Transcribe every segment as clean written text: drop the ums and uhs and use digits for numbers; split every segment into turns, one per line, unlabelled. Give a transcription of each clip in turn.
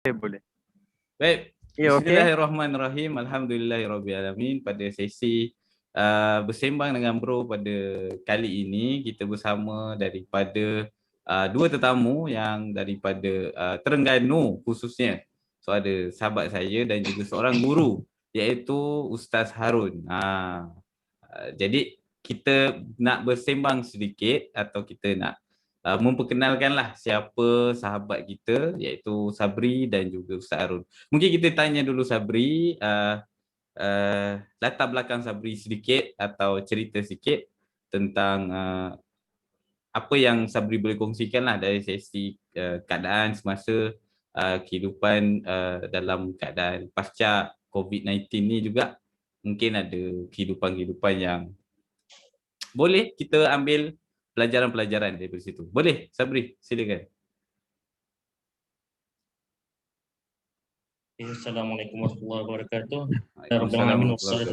Boleh.
Baik,
Ya, okey.
bismillahirrahmanirrahim. Alhamdulillahirrabbilalamin. Pada sesi bersembang dengan bro pada kali ini, kita bersama daripada dua tetamu yang daripada Terengganu khususnya. So ada sahabat saya dan juga seorang guru, iaitu Ustaz Harun. Jadi kita nak bersembang sedikit atau kita nak memperkenalkanlah siapa sahabat kita, iaitu Sabri dan juga Ustaz Harun. Mungkin kita tanya dulu Sabri, latar belakang Sabri sedikit atau cerita sikit tentang apa yang Sabri boleh kongsikan lah dari sesi keadaan semasa kehidupan dalam keadaan pasca COVID-19 ni juga. Mungkin ada kehidupan-kehidupan yang boleh kita ambil pelajaran-pelajaran daripada situ. Boleh, Sabri, silakan.
Assalamualaikum warahmatullahi wabarakatuh.
Waalaikumsalam.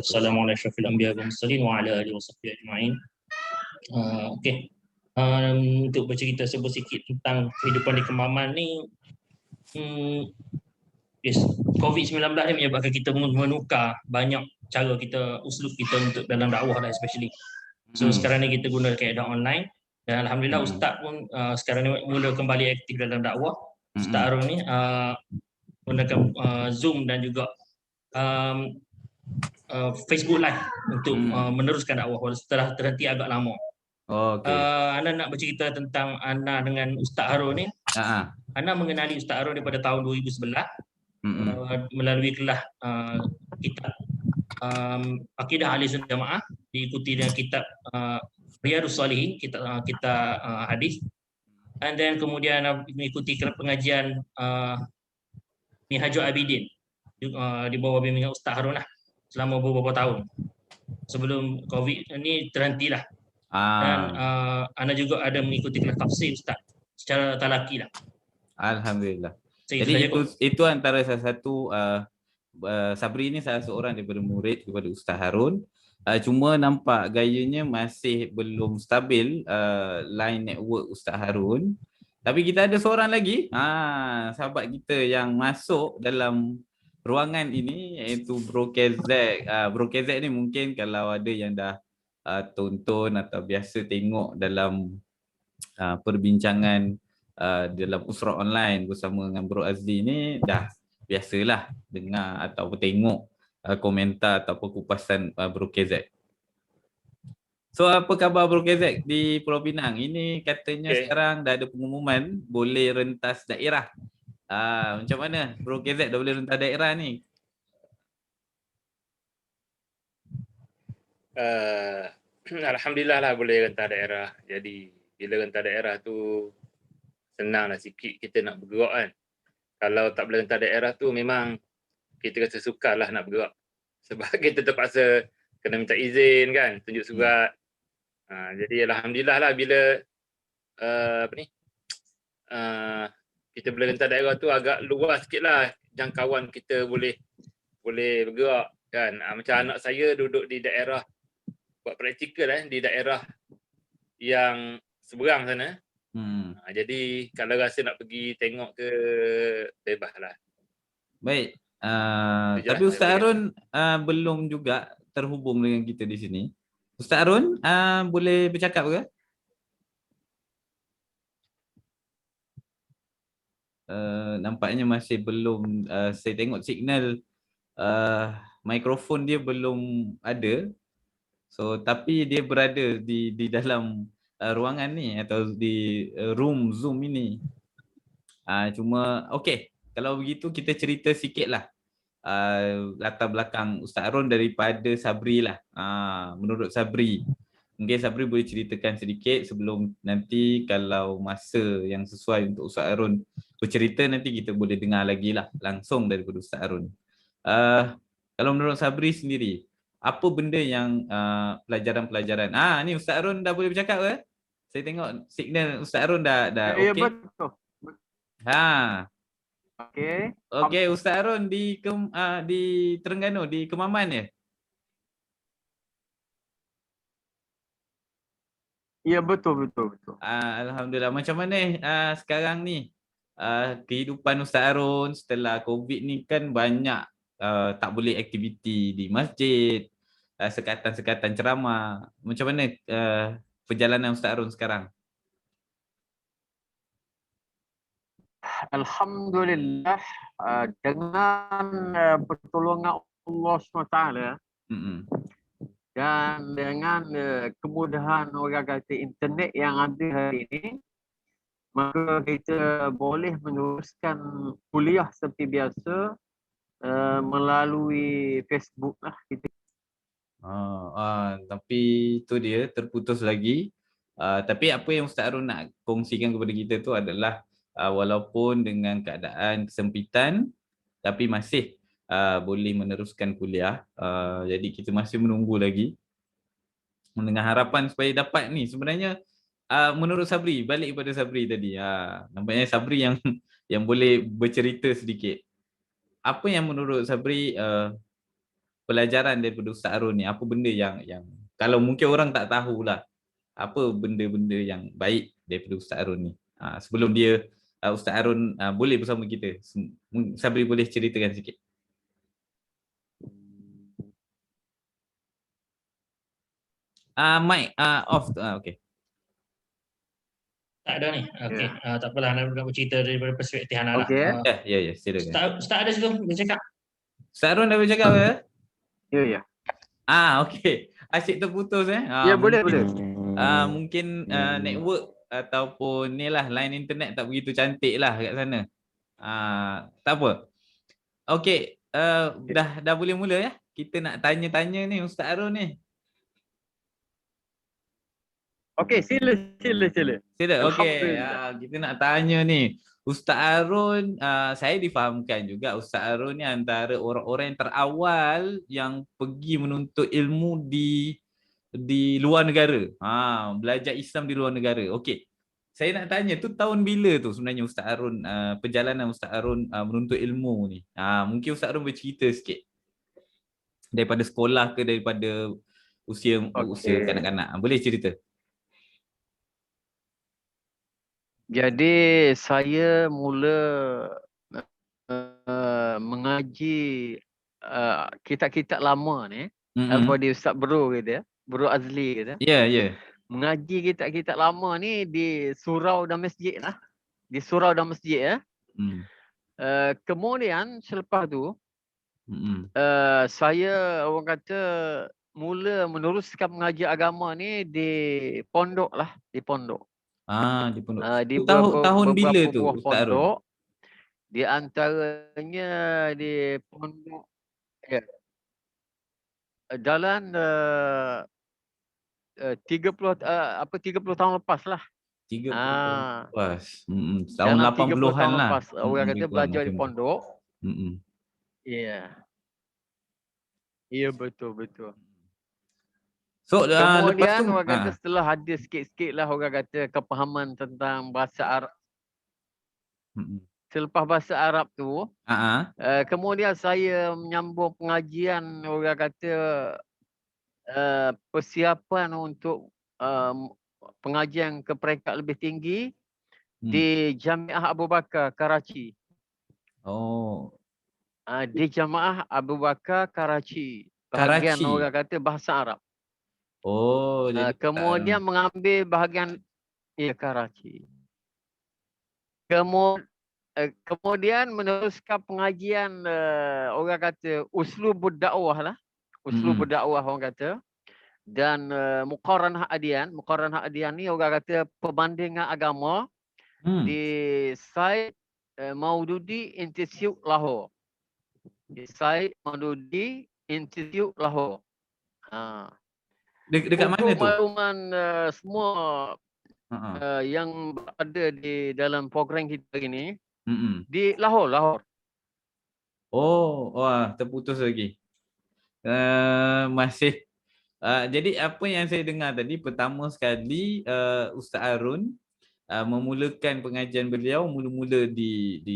Wassalamu ala asyrafil anbiya wal mursalin wa ala alihi wasahbihi ajma'in. Okey. Untuk bercerita sedikit tentang kehidupan di Kemaman ni, yes, COVID-19 ni menyebabkan kita menukar banyak cara kita, uslub kita untuk dalam dakwah lah especially. So sekarang ni kita guna keadaan online dan alhamdulillah Ustaz pun sekarang ni mula kembali aktif dalam dakwah. Ustaz Harun ni gunakan Zoom dan juga Facebook Live untuk meneruskan dakwah setelah terhenti agak lama. Ana nak bercerita tentang Ana dengan Ustaz Harun ni. Ana mengenali Ustaz Harun daripada tahun 2011 melalui kelas kitab Akidah Ahli Sunnah Jamaah, diikuti dengan kitab Riyadhus Shalihin, kitab hadis. And then kemudian mengikuti pengajian Minhajul Abidin di bawah bimbingan Ustaz Harun lah selama beberapa tahun sebelum COVID ni terhentilah. Dan Ana juga ada mengikuti kelas tafsir Ustaz secara talaki lah.
Alhamdulillah. Jadi itu antara salah satu Sabri ni salah seorang daripada murid kepada Ustaz Harun. Cuma nampak gayanya masih belum stabil line network Ustaz Harun. Tapi kita ada seorang lagi, sahabat kita yang masuk dalam ruangan ini, iaitu Bro KZ. Bro KZ ni mungkin kalau ada yang dah tonton atau biasa tengok dalam perbincangan dalam Usrah Online bersama dengan Bro Azli ni, dah biasalah dengar atau tengok komentar atau kupasan Bro KZ. So apa khabar Bro KZ di Pulau Pinang? Ini katanya sekarang dah ada pengumuman boleh rentas daerah. Macam mana Bro KZ dah boleh rentas daerah ni?
Alhamdulillah lah boleh rentas daerah. Jadi bila rentas daerah tu senanglah sikit kita nak bergerak kan. Kalau tak boleh rentas daerah tu memang kita rasa sukar lah nak bergerak. Sebab kita terpaksa kena minta izin kan, tunjuk surat. Jadi alhamdulillah lah bila kita boleh rentas daerah tu agak luas sikit lah jangkauan kita boleh bergerak kan. Macam anak saya duduk di daerah buat praktikal di daerah yang seberang sana. Jadi kalau rasa nak pergi tengok ke bebas lah.
Baik. Tapi Ustaz Harun belum juga terhubung dengan kita di sini. Ustaz Harun boleh bercakap ke? Nampaknya masih belum. Saya tengok signal mikrofon dia belum ada. So tapi dia berada di dalam ruangan ni atau di room Zoom ini. Cuma okey, kalau begitu kita cerita sikitlah latar belakang Ustaz Harun daripada Sabri lah. Menurut Sabri, mungkin Sabri boleh ceritakan sedikit sebelum nanti kalau masa yang sesuai untuk Ustaz Harun bercerita, nanti kita boleh dengar lagi lah langsung daripada Ustaz Harun. Kalau menurut Sabri sendiri, apa benda yang pelajaran-pelajaran? Ni Ustaz Harun dah boleh bercakap ke? Saya tengok signal Ustaz Harun dah okey.
Ya, betul.
Okey, Ustaz Harun di Terengganu, di Kemaman ya?
Ya, betul.
Alhamdulillah. Macam mana sekarang ni kehidupan Ustaz Harun setelah COVID ni kan banyak tak boleh aktiviti di masjid, sekatan-sekatan ceramah. Macam mana perjalanan Ustaz Harun sekarang?
Alhamdulillah, dengan pertolongan Allah SWT dan dengan kemudahan orang kata internet yang ada hari ini, maka kita boleh meneruskan kuliah seperti biasa melalui Facebook lah kita.
Tapi tu dia terputus lagi. Tapi apa yang Ustaz Harun nak kongsikan kepada kita tu adalah walaupun dengan keadaan kesempitan tapi masih boleh meneruskan kuliah. Jadi kita masih menunggu lagi dengan harapan supaya dapat ni. Sebenarnya menurut Sabri, balik kepada Sabri tadi, nampaknya Sabri yang boleh bercerita sedikit. Apa yang menurut Sabri pelajaran daripada Ustaz Harun ni? Apa benda yang kalau mungkin orang tak tahulah, apa benda-benda yang baik daripada Ustaz Harun ni? Sebelum dia Ustaz Harun boleh bersama kita, Sabri boleh ceritakan sikit. Mic off. Okey.
Tak ada ni. Okey. Tak apalah, nak bercerita daripada perspektif Hana lah.
Okey.
Ya, silakan.
Ustaz ada situ dia cakap.
Ustaz Harun dah boleh cakap ke?
Ya.
Okey. Asyik terputus
Ya, boleh.
Mungkin network ataupun ni lah, line internet tak begitu cantik lah kat sana. Tak apa. Okey, dah boleh mula ya. Kita nak tanya-tanya ni Ustaz Harun ni.
Okey, sila.
Okey, kita nak tanya ni. Ustaz Harun, saya difahamkan juga Ustaz Harun ni antara orang-orang yang terawal yang pergi menuntut ilmu di luar negara. Belajar Islam di luar negara. Okey. Saya nak tanya tu tahun bila tu sebenarnya Ustaz Harun, perjalanan Ustaz Harun menuntut ilmu ni. Mungkin Ustaz Harun bercerita sikit. Daripada sekolah ke daripada usia kanak-kanak. Boleh cerita?
Jadi saya mula mengaji kitab-kitab lama ni daripada Ustaz Bro kata, Bro Azli kata.
Ya.
Mengaji kitab-kitab lama ni di surau dan masjid lah. Di surau dan masjid ya. Kemudian selepas tu saya orang kata mula meneruskan mengaji agama ni di pondok lah, di pondok.
Di pondok.
Di
tahun bila tu Ustaz Harun?
Di antaranya di pondok dalam 30 tahun lepas lah.
30 tahun lepas. Tahun 80-an lah.
Orang kata belajar di pondok. Ya. Ya, betul.
So,
kemudian orang kata setelah ada sikit-sikit lah orang kata kepahaman tentang bahasa Arab. Selepas bahasa Arab tu, kemudian saya menyambung pengajian orang kata persiapan untuk pengajian ke peringkat lebih tinggi di Jamiah Abu Bakar, Karachi. Di Jamiah Abu Bakar, Karachi. Bahagian orang kata bahasa Arab.
Jadi
kemudian mengambil bahagian Karachi. Kemudian meneruskan pengajian orang kata uslubud dakwah lah. Uslubud dakwah orang kata. Dan muqaranah adian. Muqaranah adian ni orang kata perbandingan agama di Said Maududi Institute Lahore. Di Said Maududi Institute Lahore.
Dekat mana tu?
Makluman semua yang ada di dalam program kita ini di Lahore.
Terputus lagi. Masih. Jadi apa yang saya dengar tadi, pertama sekali Ustaz Harun memulakan pengajian beliau mula-mula di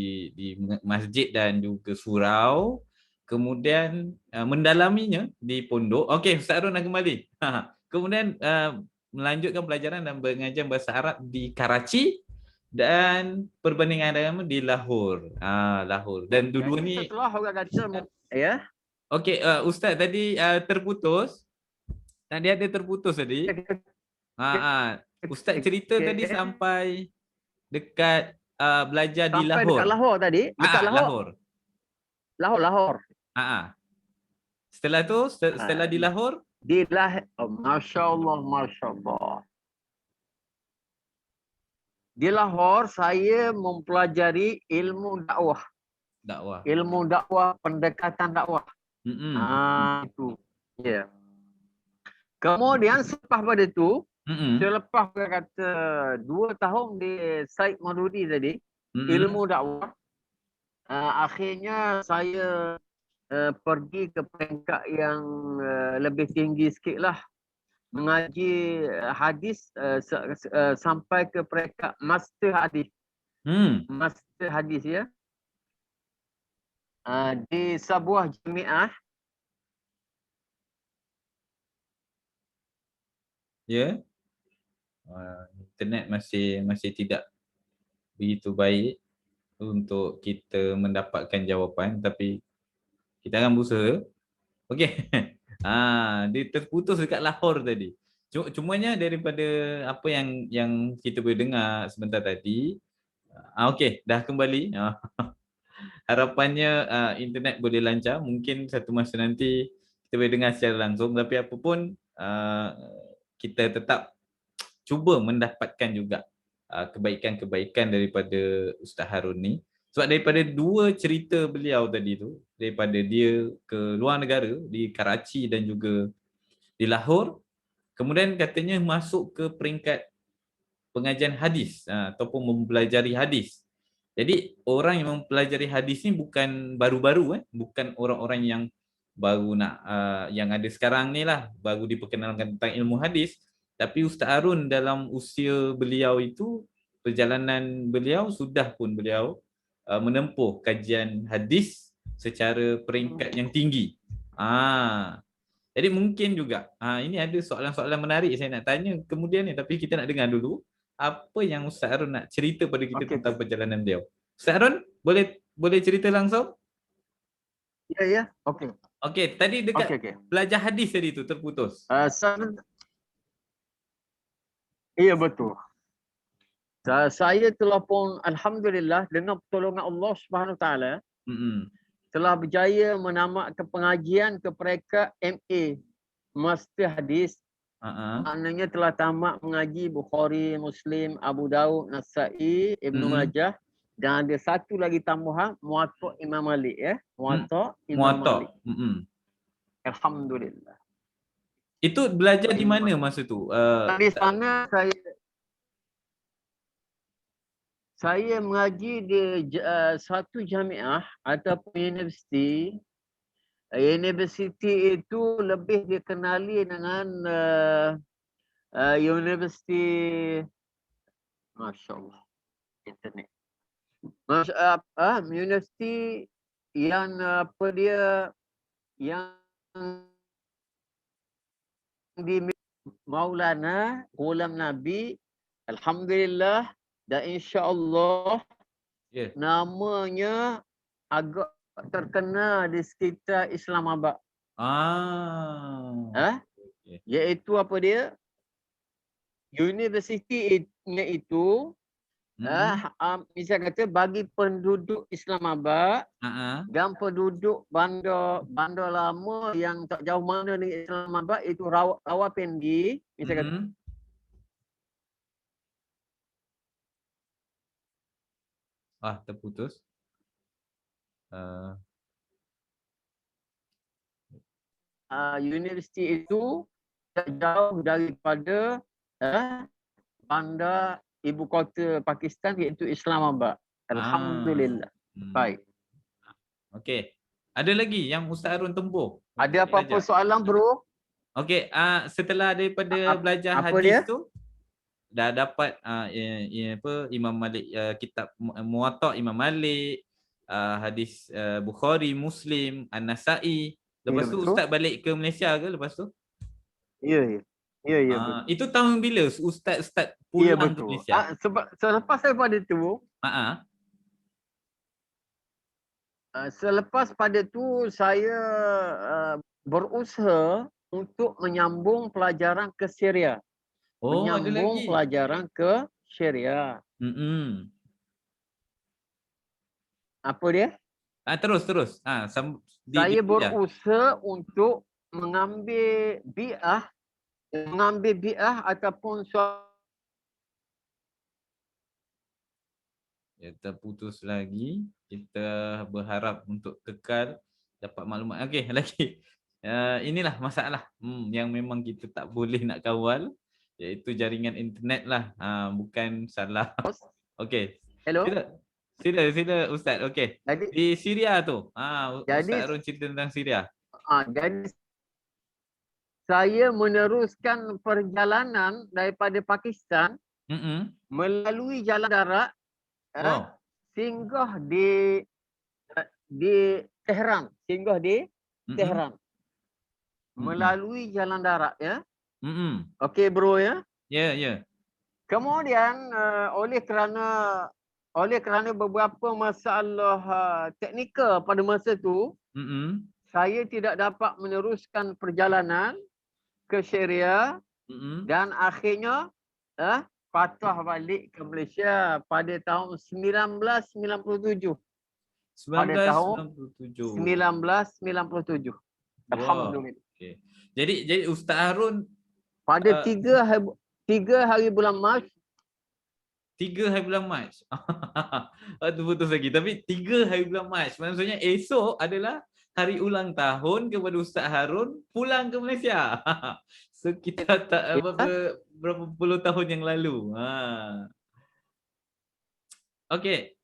masjid dan juga surau. Kemudian mendalaminya di pondok. Okey, Ustaz Harun dah kembali. Kemudian melanjutkan pelajaran dan pengajian bahasa Arab di Karachi dan perbandingan agama di Lahore. Lahore. Dan dua-dua ni
setelah orang kata ya.
Okey, Ustaz tadi terputus. Tadi ada terputus tadi. Ustaz cerita tadi sampai dekat belajar di Lahore.
Sampai dekat Lahore tadi, dekat
Lahore.
Lahore.
Setelah tu, setelah di Lahore?
Masya Allah. Di Lahore saya mempelajari ilmu dakwah. Ilmu dakwah, pendekatan dakwah. Itu. Ya. Kemudian selepas pada itu, selepas saya kata 2 tahun di Syed Maududi tadi, ilmu dakwah, akhirnya saya pergi ke peringkat yang lebih tinggi sikit lah. Mengaji hadis sampai ke peringkat master hadis. Master hadis ya. Di sebuah jamiah.
Ya. Internet masih tidak begitu baik untuk kita mendapatkan jawapan, tapi kita akan berusaha. Okey. Dia terputus dekat Lahore tadi. Cumanya daripada apa yang kita boleh dengar sebentar tadi, okey, dah kembali. Harapannya internet boleh lancar. Mungkin satu masa nanti kita boleh dengar secara langsung, tapi apa pun kita tetap cuba mendapatkan juga kebaikan-kebaikan daripada Ustaz Harun ni. Sebab daripada 2 cerita beliau tadi tu, daripada dia ke luar negara di Karachi dan juga di Lahore, kemudian katanya masuk ke peringkat pengajian hadis ataupun mempelajari hadis. Jadi orang yang mempelajari hadis ni bukan baru-baru, bukan orang-orang yang baru yang ada sekarang ni lah, baru diperkenalkan tentang ilmu hadis. Tapi Ustaz Harun dalam usia beliau itu, perjalanan beliau sudah pun beliau menempuh kajian hadis secara peringkat yang tinggi. Jadi mungkin juga ini ada soalan-soalan menarik saya nak tanya kemudian ni, tapi kita nak dengar dulu apa yang Ustaz Harun nak cerita pada kita tentang perjalanan beliau. Ustaz Harun, boleh cerita langsung?
Ya. Okey,
tadi dekat belajar hadis tadi tu terputus.
Ya, betul. Saya telah pun alhamdulillah dengan pertolongan Allah Subhanahu Taala telah berjaya menamat ke pengajian ke peringkat MA, Master Hadis. Maknanya telah tamat mengaji Bukhari, Muslim, Abu Daud, Nasa'i, Ibnu Majah, dan ada satu lagi tambahan Muwatta' Imam Malik ya. Muwatta' Imam Malik. Alhamdulillah.
Itu belajar di mana masa tu?
Di sana saya mengaji di satu jamiah ataupun universiti. Universiti itu lebih dikenali dengan universiti, Masya Allah, internet. Universiti yang yang di Maulana Ghulam Nabi, alhamdulillah, dan insya-Allah namanya agak terkenal di sekitar Islamabad. Iaitu apa dia? Universitinya itu misalnya kata bagi penduduk Islamabad dan penduduk bandar lama yang tak jauh mana dengan Islamabad, itu Rawalpindi misalnya kata.
Terputus.
Universiti itu tak jauh daripada bandar ibu kota Pakistan, iaitu Islamabad. Alhamdulillah. Baik.
Okey. Ada lagi yang Ustaz Harun tempuh?
Ada apa-apa soalan, bro?
Okey, setelah daripada belajar hadis tu, dah dapat Imam Malik, kitab Muwatta' Imam Malik, hadis Bukhari, Muslim, An-Nasa'i. Lepas tu Ustaz balik ke Malaysia ke lepas tu?
Ya. Ya, betul.
Itu tahun bila Ustaz start pulang ke Malaysia?
Sebab selepas daripada tu, selepas pada tu saya berusaha untuk menyambung pelajaran ke Syria. Menyambung pelajaran ke Syria. Apa dia?
Terus.
Saya berusaha untuk mengambil bi'ah ataupun
kita putus lagi. Kita berharap untuk kekal dapat maklumat. Okey, lagi. Inilah masalah yang memang kita tak boleh nak kawal, iaitu jaringan internet lah. Bukan salah. Okey.
Hello.
Sila Ustaz. Okey. Di Syria tu. Ustaz Harun cerita tentang Syria.
Jadi saya meneruskan perjalanan daripada Pakistan melalui jalan darat singgah di Tehran, melalui jalan darat ya. Okey bro ya.
Ya.
Kemudian oleh kerana beberapa masalah teknikal pada masa tu, saya tidak dapat meneruskan perjalanan ke Syria dan akhirnya patah balik ke Malaysia pada tahun 1997. 1997. Alhamdulillah.
Okay. Jadi Ustaz Harun
pada 3 hari bulan Mac.
3 hari bulan Mac. Tu putus lagi. Tapi 3 hari bulan Mac. Maksudnya esok adalah hari ulang tahun kepada Ustaz Harun pulang ke Malaysia. So kita tak berapa puluh tahun yang lalu. Okey.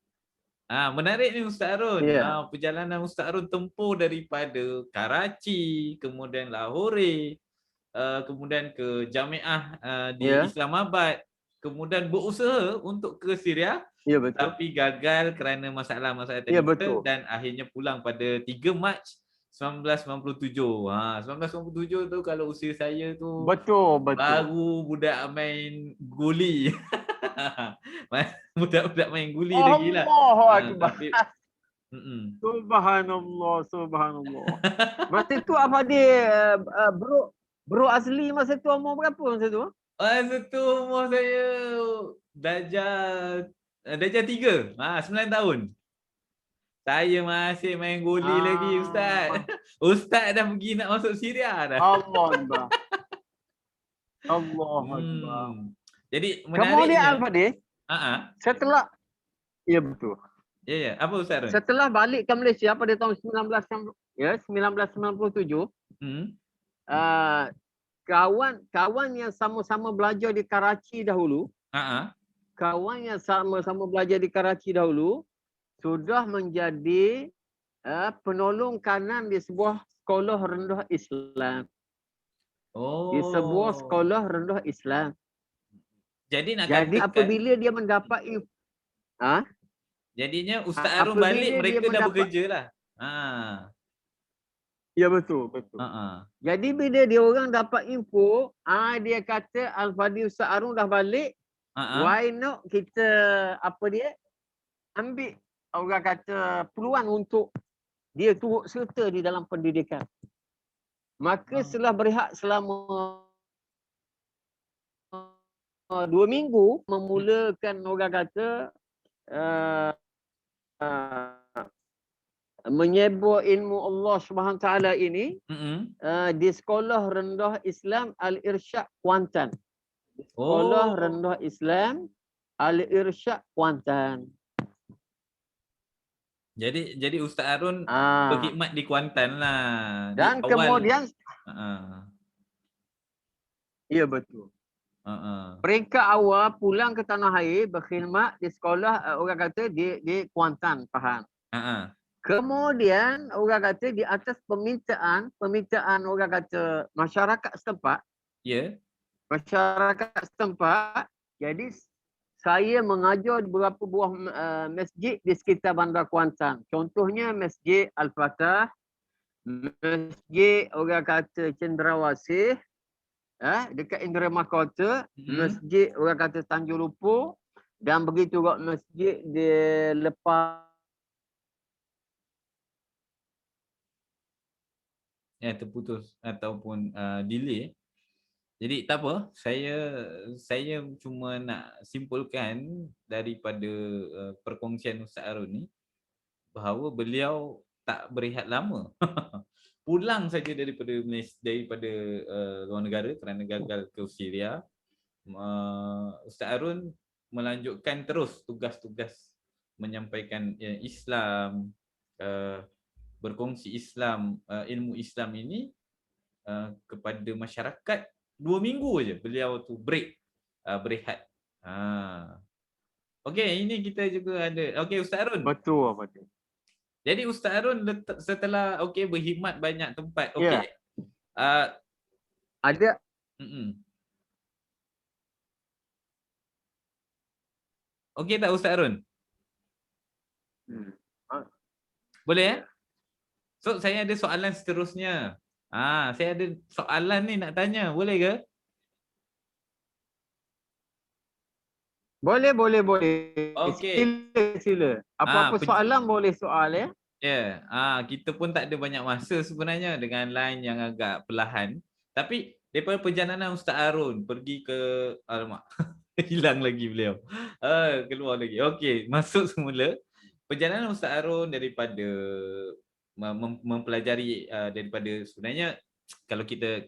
Menarik ni Ustaz Harun. Perjalanan Ustaz Harun tempuh daripada Karachi, kemudian Lahore, kemudian ke Jamiah di Islamabad, kemudian berusaha untuk ke Syria.
Ya, betul.
Tapi gagal kerana masalah-masalah teknikal dan akhirnya pulang pada 3 Mac 1997. 1997 tu kalau usia saya tu
betul.
Baru budak main guli. Budak-budak main guli lagi lah. Tapi
Subhanallah. Masa tu apa dia bro Azli masa tu umur berapa masa tu?
Masa tu umur saya darjah 3. 9 tahun. Saya masih main guli lagi Ustaz. Ustaz dah pergi nak masuk Syria dah.
Allah Akbar.
Jadi menariknya.
Kemudian Al-Fadil. Setelah betul.
Ya. Apa Ustaz Harun?
Setelah balik ke Malaysia pada tahun 1997, kawan yang sama-sama belajar di Karachi dahulu, sudah menjadi penolong kanan di sebuah sekolah rendah Islam. Di sebuah sekolah rendah Islam.
Jadi
apabila dia mendapat
jadinya Ustaz Harun balik mereka dah bekerja lah.
Ya betul. Jadi bila dia orang dapat info, dia kata Al-Fadil Ustaz Harun dah balik, why not kita ambil orang kata peluang untuk dia turut serta di dalam pendidikan. Maka setelah berehat selama 2 minggu memulakan orang kata menyebur ilmu Allah Subhanahu Taala ini di sekolah rendah Islam Al-Irsyad Kuantan. Sekolah rendah Islam Al-Irsyad Kuantan.
Jadi Ustaz Harun berkhidmat di Kuantan lah.
Dan kemudian ya betul. Peringkat awal pulang ke tanah air berkhidmat di sekolah orang kata di Kuantan, faham? Kemudian orang kata di atas permintaan orang kata masyarakat setempat. Masyarakat setempat. Jadi saya mengajar di beberapa buah masjid di sekitar Bandar Kuantan. Contohnya Masjid Al-Fatah, Masjid orang kata Cendrawasih, dekat Indramakota, masjid orang kata Tanjung Lumpur, dan begitu juga masjid dia lepas
terputus ataupun delay. Jadi tak apa, saya cuma nak simpulkan daripada perkongsian Ustaz Harun ni bahawa beliau tak berehat lama. Pulang saja daripada luar negara kerana gagal ke Syria. Ustaz Harun melanjutkan terus tugas-tugas menyampaikan Islam, berkongsi Islam, ilmu Islam ini kepada masyarakat. 2 minggu aja beliau tu berehat. Okey, ini kita juga ada. Okey, Ustaz Harun.
Betul apa tu.
Jadi Ustaz Harun setelah berkhidmat banyak tempat. Okey.
Ada.
Okey tak Ustaz Harun? Boleh So saya ada soalan seterusnya. Saya ada soalan ni nak tanya. Boleh ke?
Boleh.
Okey.
Sila. Apa-apa soalan boleh soal ya.
Ya. Kita pun tak ada banyak masa sebenarnya dengan line yang agak perlahan. Tapi daripada perjalanan Ustaz Harun pergi ke alamak. Hilang lagi beliau. Keluar lagi. Okey, masuk semula. Perjalanan Ustaz Harun daripada mempelajari daripada sebenarnya kalau kita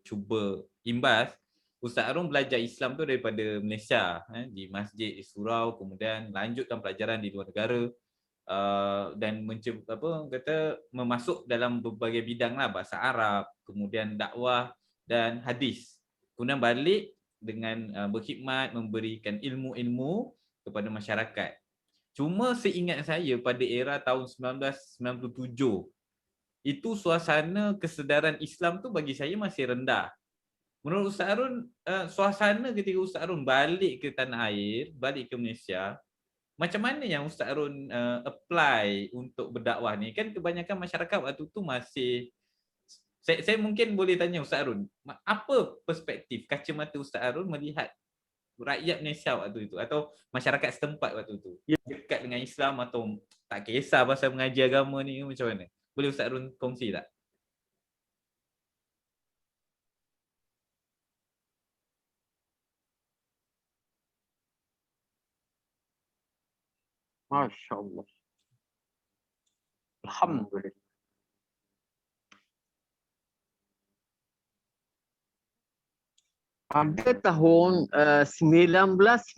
cuba imbas, Ustaz Harun belajar Islam tu daripada Malaysia, di masjid di surau, kemudian lanjutkan pelajaran di luar negara, dan memasuk dalam berbagai bidang lah, bahasa Arab, kemudian dakwah dan hadis. Kemudian balik dengan berkhidmat, memberikan ilmu-ilmu kepada masyarakat. Cuma seingat saya pada era tahun 1997, itu suasana kesedaran Islam tu bagi saya masih rendah. Menurut Ustaz Harun, suasana ketika Ustaz Harun balik ke tanah air, balik ke Malaysia, macam mana yang Ustaz Harun apply untuk berdakwah ni? Kan kebanyakan masyarakat waktu tu masih, saya mungkin boleh tanya Ustaz Harun, apa perspektif kacamata Ustaz Harun melihat rakyat Malaysia waktu itu atau masyarakat setempat waktu itu? Dekat dengan Islam atau tak kisah pasal mengaji agama ni, macam mana? Boleh Ustaz Harun kongsi tak?
Masya Allah. Alhamdulillah. Pada tahun 1997,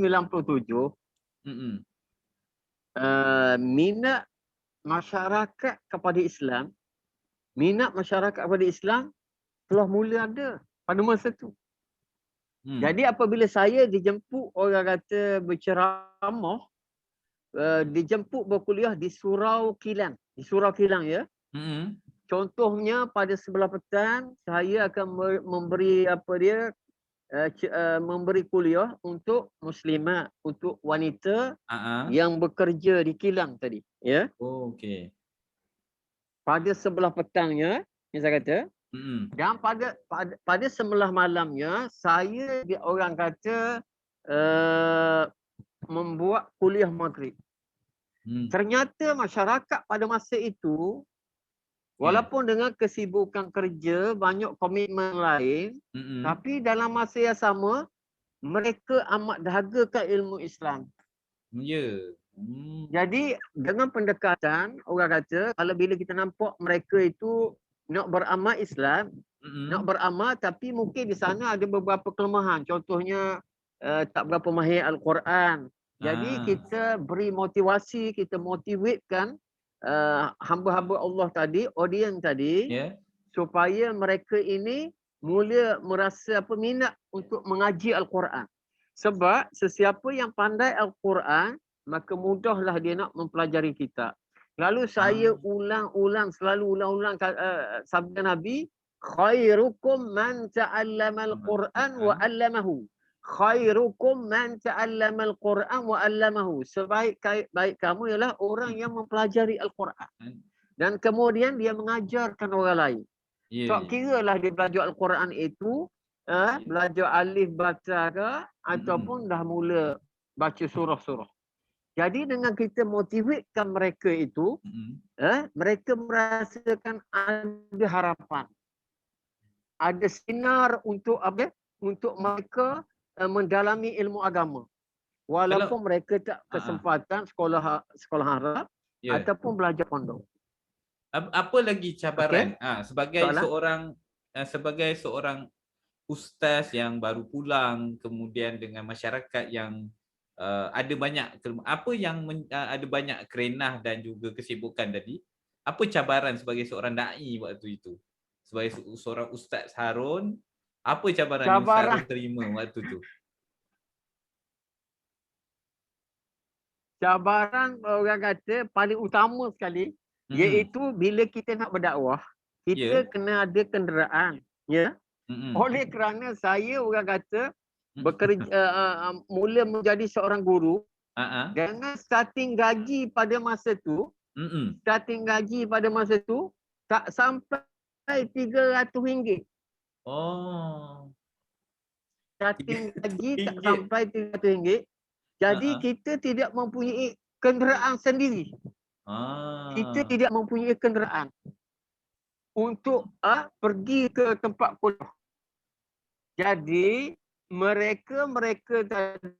minat masyarakat kepada Islam, telah mula ada pada masa itu. Jadi apabila saya dijemput, orang kata berceramah, dijemput berkuliah di Surau Kilang. Ya. Contohnya pada sebelah petang saya akan memberi memberi kuliah untuk muslimat, untuk wanita yang bekerja di kilang tadi, ya.
Okey.
Pada sebelah petangnya, ni saya kata, dan pada sebelah malamnya saya orang kata membuat kuliah maghrib. Ternyata masyarakat pada masa itu, walaupun dengan kesibukan kerja, banyak komitmen lain, tapi dalam masa yang sama, mereka amat dahagakan ilmu Islam. Jadi dengan pendekatan, orang kata, kalau bila kita nampak mereka itu nak beramal Islam, nak beramal, tapi mungkin di sana ada beberapa kelemahan. Contohnya, tak berapa mahir Al-Quran. Jadi kita beri motivasi, kita motivatekan hamba-hamba Allah tadi, audiens tadi, supaya mereka ini mula merasa minat untuk mengaji Al-Quran. Sebab sesiapa yang pandai Al-Quran, maka mudahlah dia nak mempelajari kitab. Lalu saya selalu ulang sabda Nabi, khairukum man ta'allama al-Quran wa 'allamahu. Khairukum man ta'allama al-Quran wa 'allamahu. Sebaik-baik kamu ialah orang yang mempelajari Al-Quran dan kemudian dia mengajarkan orang lain. Tak kiralah dia belajar Al-Quran itu belajar alif baca ke ataupun dah mula baca surah-surah. Jadi dengan kita motivatekan mereka itu, mereka merasakan ada harapan. Ada sinar untuk apa? Untuk mereka mendalami ilmu agama. Walaupun mereka tak kesempatan sekolah Arab ataupun belajar pondok.
Apa lagi cabaran sebagai seorang ustaz yang baru pulang, kemudian dengan masyarakat yang ada banyak ada banyak kerenah dan juga kesibukan tadi, apa cabaran sebagai seorang dai waktu itu, sebagai seorang Ustaz Harun, apa cabaran yang Ustaz Harun terima waktu tu?
Cabaran orang kata paling utama sekali iaitu bila kita nak berdakwah, kita kena ada kenderaan, ya. Oleh kerana saya orang kata bekerja mula menjadi seorang guru, dengan starting gaji pada masa tu, tak sampai RM300. Starting gaji tak sampai RM300. Jadi kita tidak mempunyai kenderaan sendiri. Kita tidak mempunyai kenderaan untuk pergi ke tempat kuliah. Jadi mereka tadi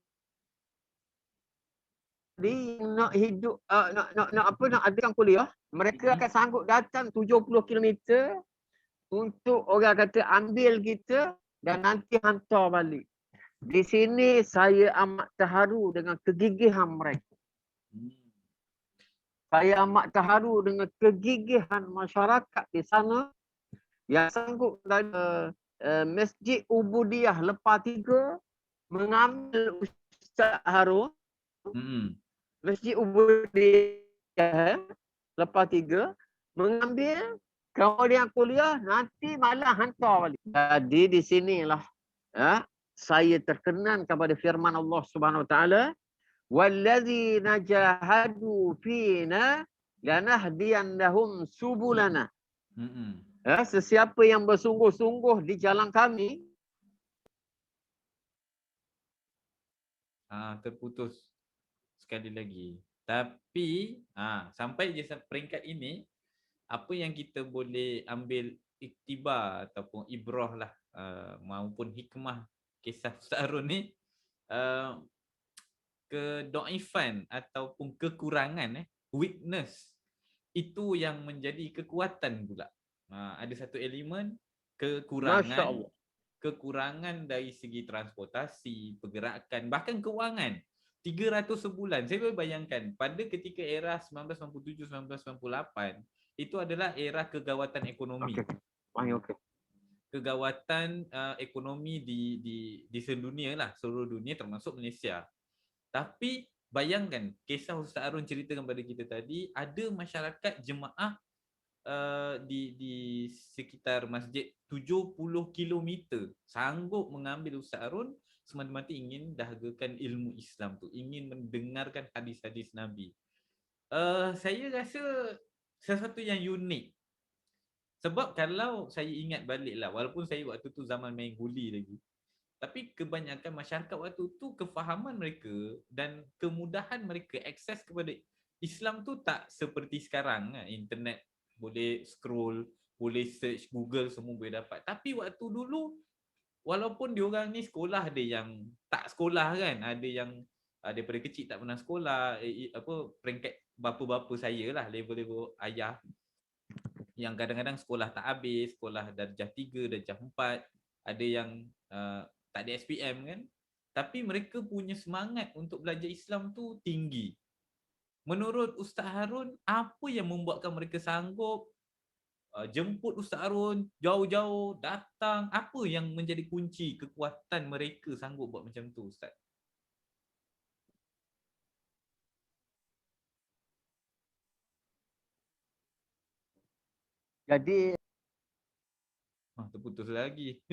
nak hidup nak adakan kuliah, mereka akan sanggup datang 70 km untuk orang kata ambil kita dan nanti hantar balik. Di sini saya amat terharu dengan kegigihan mereka. Saya amat terharu dengan kegigihan masyarakat di sana yang sanggup dari Masjid Ubudiyah Lepah Tiga mengambil Ustaz Harun. Masjid Ubudiyah Lepah Tiga mengambil, kemudian kuliah, nanti malah hantar balik. Jadi di sinilah saya terkenan kepada firman Allah Subhanahu Wa Taala, walladzina jahadu fina lanahdiyannahum subulana. Sesiapa yang bersungguh-sungguh di jalan kami.
Terputus sekali lagi. Tapi sampai je peringkat ini, apa yang kita boleh ambil iktibar ataupun ibrah lah, maupun hikmah kisah Ustaz Harun ni, kedaifan ataupun kekurangan, weakness, itu yang menjadi kekuatan pula. Ada satu elemen kekurangan dari segi transportasi, pergerakan, bahkan kewangan. 300 sebulan. Saya boleh bayangkan pada ketika era 1997-1998 itu adalah era kegawatan ekonomi. Kegawatan ekonomi di sedunia lah, seluruh dunia termasuk Malaysia. Tapi bayangkan kisah Ustaz Harun ceritakan kepada kita tadi, ada masyarakat jemaah di sekitar masjid 70 km sanggup mengambil Ustaz Harun semata-mata ingin dahagakan ilmu Islam tu, ingin mendengarkan hadis-hadis Nabi. Saya rasa sesuatu yang unik. Sebab kalau saya ingat balik lah, walaupun saya waktu tu zaman main guli lagi, tapi kebanyakan masyarakat waktu tu kefahaman mereka dan kemudahan mereka akses kepada Islam tu tak seperti sekarang. Internet boleh scroll, boleh search Google, semua boleh dapat. Tapi waktu dulu, walaupun diorang ni sekolah, ada yang tak sekolah kan, ada yang daripada kecil tak pernah sekolah, peringkat bapa-bapa saya lah, level-level ayah, yang kadang-kadang sekolah tak habis, sekolah darjah 3, darjah 4, ada yang tak ada SPM kan. Tapi mereka punya semangat untuk belajar Islam tu tinggi. Menurut Ustaz Harun, apa yang membuatkan mereka sanggup jemput Ustaz Harun jauh-jauh datang? Apa yang menjadi kunci kekuatan mereka sanggup buat macam tu, Ustaz?
Jadi
terputus lagi.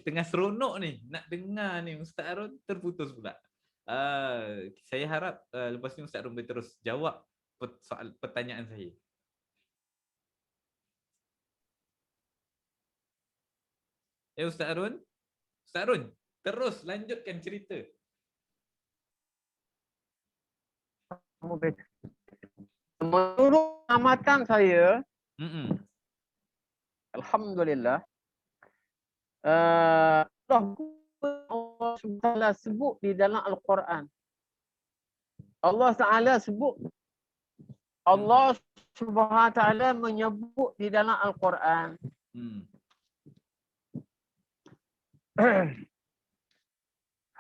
Tengah seronok ni nak dengar ni Ustaz Harun, terputus pula. Saya harap lepas ni Ustaz Harun boleh terus jawab soal pertanyaan saya. Ustaz Harun? Ustaz Harun, terus lanjutkan cerita.
Menurut amatan saya, alhamdulillah, Allah SWT sebut di dalam Al-Quran. Allah Ta'ala sebut, Allah SWT menyebut di dalam Al-Quran.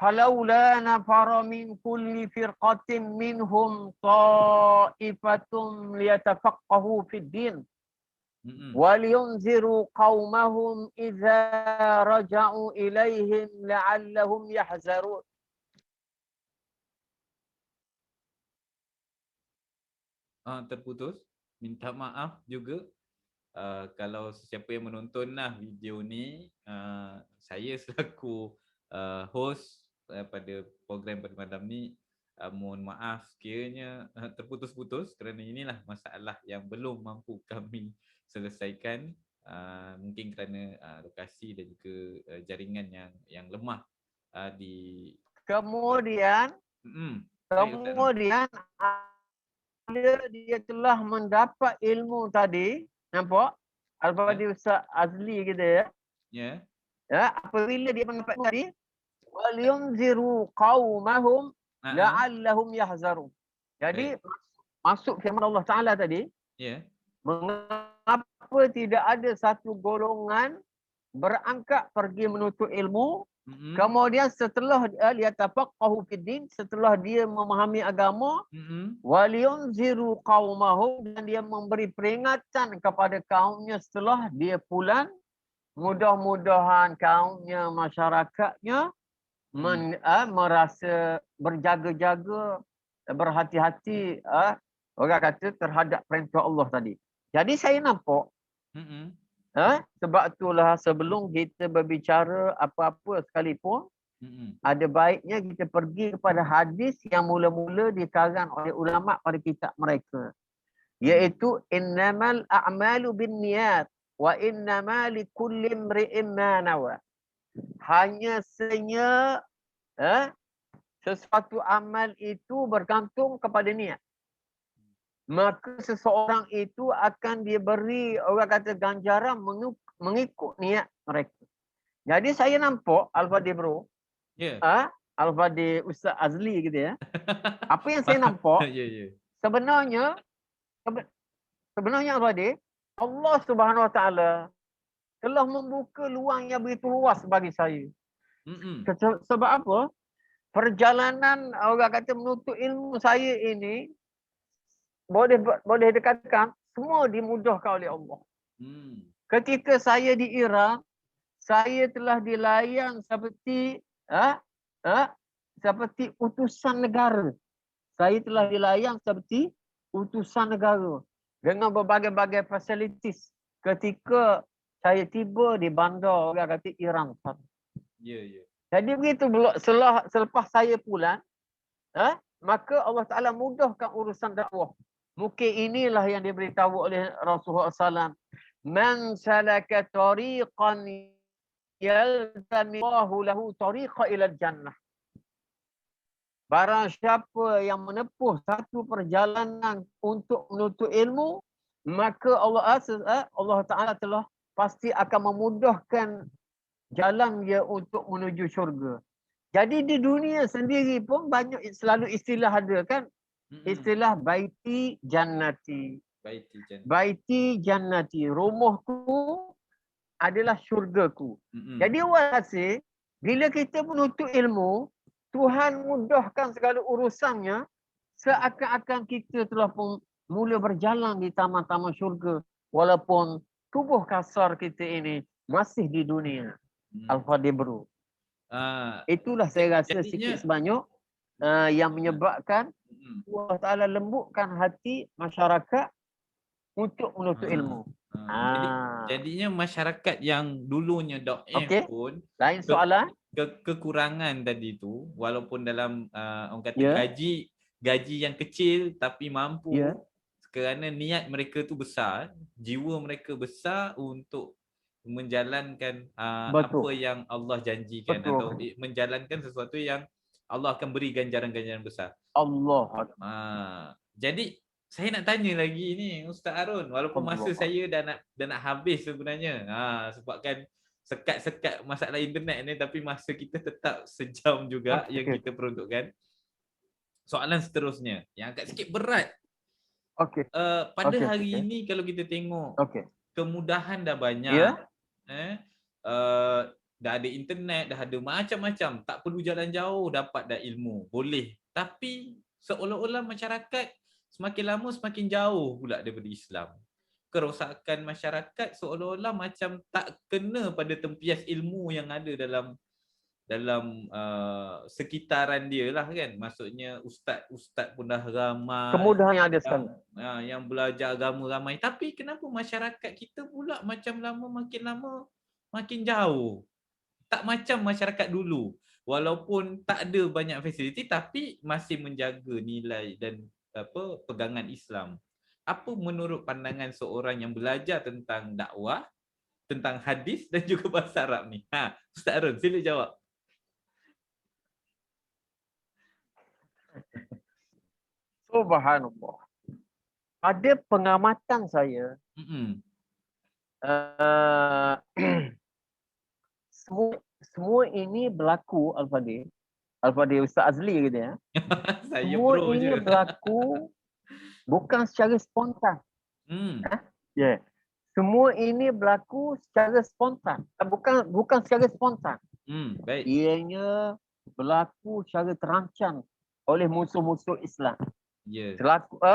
فلولا نفر من كل فرقة منهم طائفة ليتفقهوا في الدين ولينذروا قومهم إذا رجعوا إليهم لعلهم يحذرون.
Terputus. Minta maaf juga kalau sesiapa yang menontonlah video ni, saya selaku host pada program pada malam ni, mohon maaf sekiranya terputus-putus kerana inilah masalah yang belum mampu kami selesaikan, mungkin kerana lokasi dan juga jaringan yang lemah di
kemudian dia telah mendapat ilmu tadi, nampak? Al-Fadhi Ustaz Azli kita ya. Ya, apabila dia mendapat tadi, waliyunziru qaumahum la'allahum yahzarun. Jadi masuk firman Allah Taala tadi, mengapa tidak ada satu golongan berangkat pergi menuntut ilmu, kemudian setelah dia tafaqahu fiddin, setelah dia memahami agama, waliyunziru qaumahum, dan dia memberi peringatan kepada kaumnya setelah dia pulang, mudah-mudahan kaumnya, masyarakatnya merasa berjaga-jaga, berhati-hati, orang kata terhadap perintah Allah tadi. Jadi saya nampak, sebab itulah sebelum kita berbicara apa-apa sekalipun, ada baiknya kita pergi kepada hadis yang mula-mula dikarang oleh ulama pada kitab mereka, iaitu innamal a'malu binniyat wa innama likulli imri'in ma nawa. Hanya sesuatu amal itu bergantung kepada niat. Maka seseorang itu akan diberi, orang kata, ganjaran mengikut niat mereka. Jadi saya nampak Al-Fadhi bro, Al-Fadhi Ustaz Azli gitu ya. Apa yang saya nampak, sebenarnya Al-Fadhi, Allah Subhanahu Wa Taala telah membuka luang yang begitu luas bagi saya. Sebab apa? Perjalanan, orang kata, menuntut ilmu saya ini, boleh dikatakan semua dimudahkan oleh Allah. Ketika saya di Iraq, saya telah dilayang seperti seperti utusan negara. Saya telah dilayang seperti utusan negara dengan berbagai-bagai fasilitis ketika saya tiba di bandar, orang kata, Iran. Jadi begitu selepas saya pulang, maka Allah Ta'ala mudahkan urusan dakwah. Mungkin inilah yang diberitahu oleh Rasulullah SAW. Man salaka tariqan yaltamillahu lahu tariqa ilal jannah. Barang siapa yang menempuh satu perjalanan untuk menuntut ilmu, maka Allah Ta'ala telah pasti akan memudahkan jalan dia untuk menuju syurga. Jadi di dunia sendiri pun banyak selalu istilah ada kan? Istilah baiti jannati. Baiti jannati. Rumahku adalah syurgaku. Jadi orang rasa bila kita menuntut ilmu, Tuhan mudahkan segala urusannya, seakan-akan kita telah pun mula berjalan di taman-taman syurga, walaupun tubuh kasar kita ini masih di dunia. Al-Fadhi bro. Itulah saya rasa sikit sebanyak yang menyebabkan Allah Ta'ala lembutkan hati masyarakat untuk menuntut ilmu.
Jadinya masyarakat yang dulunya dakwah pun
lain soalan,
kekurangan tadi tu, walaupun dalam orang kata gaji yang kecil tapi mampu, kerana niat mereka tu besar, jiwa mereka besar untuk menjalankan apa yang Allah janjikan atau menjalankan sesuatu yang Allah akan beri ganjaran-ganjaran besar.
Allah.
Jadi saya nak tanya lagi ni Ustaz Harun, walaupun masa saya dah nak habis sebenarnya. Sebabkan sekat-sekat masalah internet ni, tapi masa kita tetap sejam juga yang kita peruntukkan. Soalan seterusnya yang agak sikit berat. Pada hari ini kalau kita tengok kemudahan dah banyak. Dah ada internet, dah ada macam-macam. Tak perlu jalan jauh dapat dah ilmu. Boleh. Tapi seolah-olah masyarakat semakin lama semakin jauh pula daripada Islam. Kerosakan masyarakat seolah-olah macam tak kena pada tempias ilmu yang ada dalam sekitaran dia lah kan. Maksudnya ustaz pun dah ramai.
Kemudahan yang ada sekarang.
Yang belajar agama ramai. Tapi kenapa masyarakat kita pula makin lama makin jauh? Tak macam masyarakat dulu. Walaupun tak ada banyak fasiliti tapi masih menjaga nilai dan pegangan Islam. Apa menurut pandangan seorang yang belajar tentang dakwah, tentang hadis dan juga bahasa Arab ni? Ustaz Harun, sila jawab.
Subhanallah. Pada pengamatan saya, semua ini berlaku Al-Fadhil Ustaz Azli gitu ya. Semua ini berlaku bukan secara spontan. Semua ini berlaku secara spontan. Bukan secara spontan.
Baik.
Ianya berlaku secara terancang oleh musuh-musuh Islam.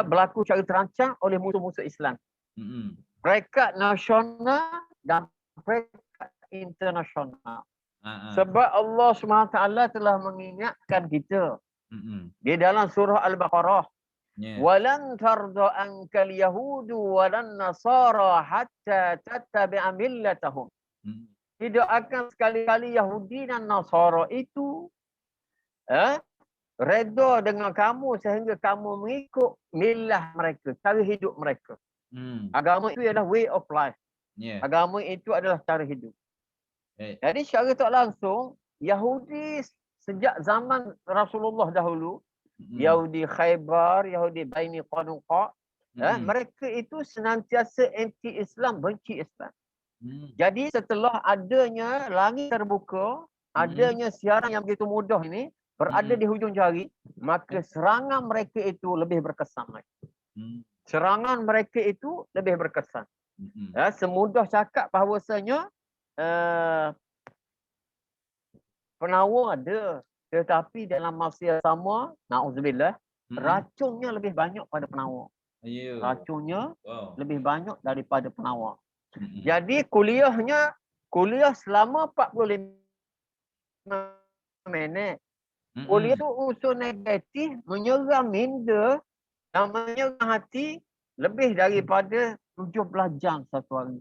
Berlaku secara terancang oleh musuh-musuh Islam. Peringkat nasional dan peringkat internasional. Sebab Allah SWT telah mengingatkan kita di dalam surah Al-Baqarah, walan tarda ankal yahudu walan nasara hatta tattabi'a millatahum. Tidak akan sekali-kali Yahudi dan Nasara itu redha dengan kamu sehingga kamu mengikut milah mereka, cara hidup mereka. Agama itu adalah way of life. Agama itu adalah cara hidup. Jadi secara tak langsung, Yahudi sejak zaman Rasulullah dahulu, Yahudi Khaybar, Yahudi Baini Qanuqa, mereka itu senantiasa anti-Islam, benci Islam. Jadi setelah adanya langit terbuka, adanya siaran yang begitu mudah ini, berada di hujung jari, maka serangan mereka itu lebih berkesan lagi. Serangan mereka itu lebih berkesan. Semudah cakap bahawasanya penawar ada, tetapi dalam masa yang sama, na'udzubillah, racunnya lebih banyak pada penawar. Racunnya lebih banyak daripada penawar. Jadi kuliah selama 45 minit. Kuliah tu unsur negatif, menyerang minda dan menyerang hati lebih daripada 17 jam satu hari.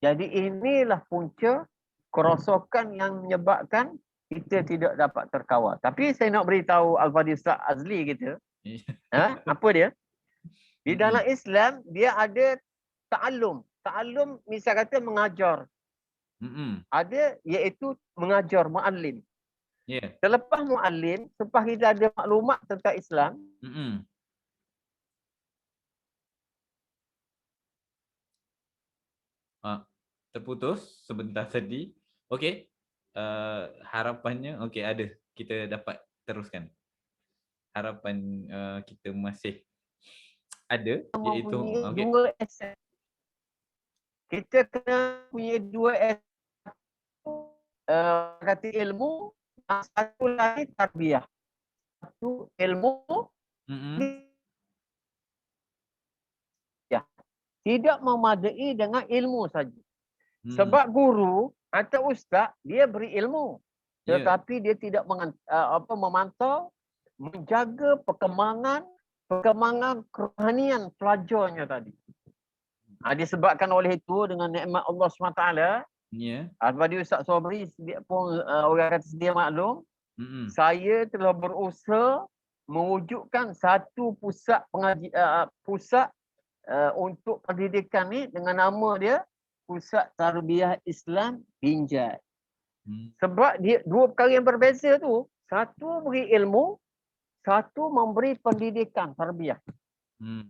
Jadi inilah punca kerosakan yang menyebabkan kita tidak dapat terkawal. Tapi saya nak beritahu Al-Fadhil Ustaz Azli kita, apa dia? Di dalam Islam, dia ada ta'allum. Ta'allum misal kata mengajar. Ada iaitu mengajar, mu'allim. Selepas mu'allim, selepas kita ada maklumat tentang Islam,
terputus sebentar tadi. Okey. Harapannya ada, kita dapat teruskan. Harapan kita masih ada, iaitu
dua aspek. Kita kena punya dua aspek, kata ilmu, satu lagi tarbiyah. Satu ilmu, tidak memadai dengan ilmu saja. Sebab guru atau ustaz dia beri ilmu, tetapi dia tidak memantau, menjaga perkembangan kerohanian pelajarnya tadi. Disebabkan oleh itu dengan nikmat Allah SWT, Al-Fadhil Ustaz Sobri pun orang kata sedia maklum, saya telah berusaha mewujudkan satu pusat untuk pendidikan ni dengan nama dia Pusat Tarbiyah Islam Binjai. Sebab dia dua perkara yang berbeza tu. Satu beri ilmu, satu memberi pendidikan tarbiyah.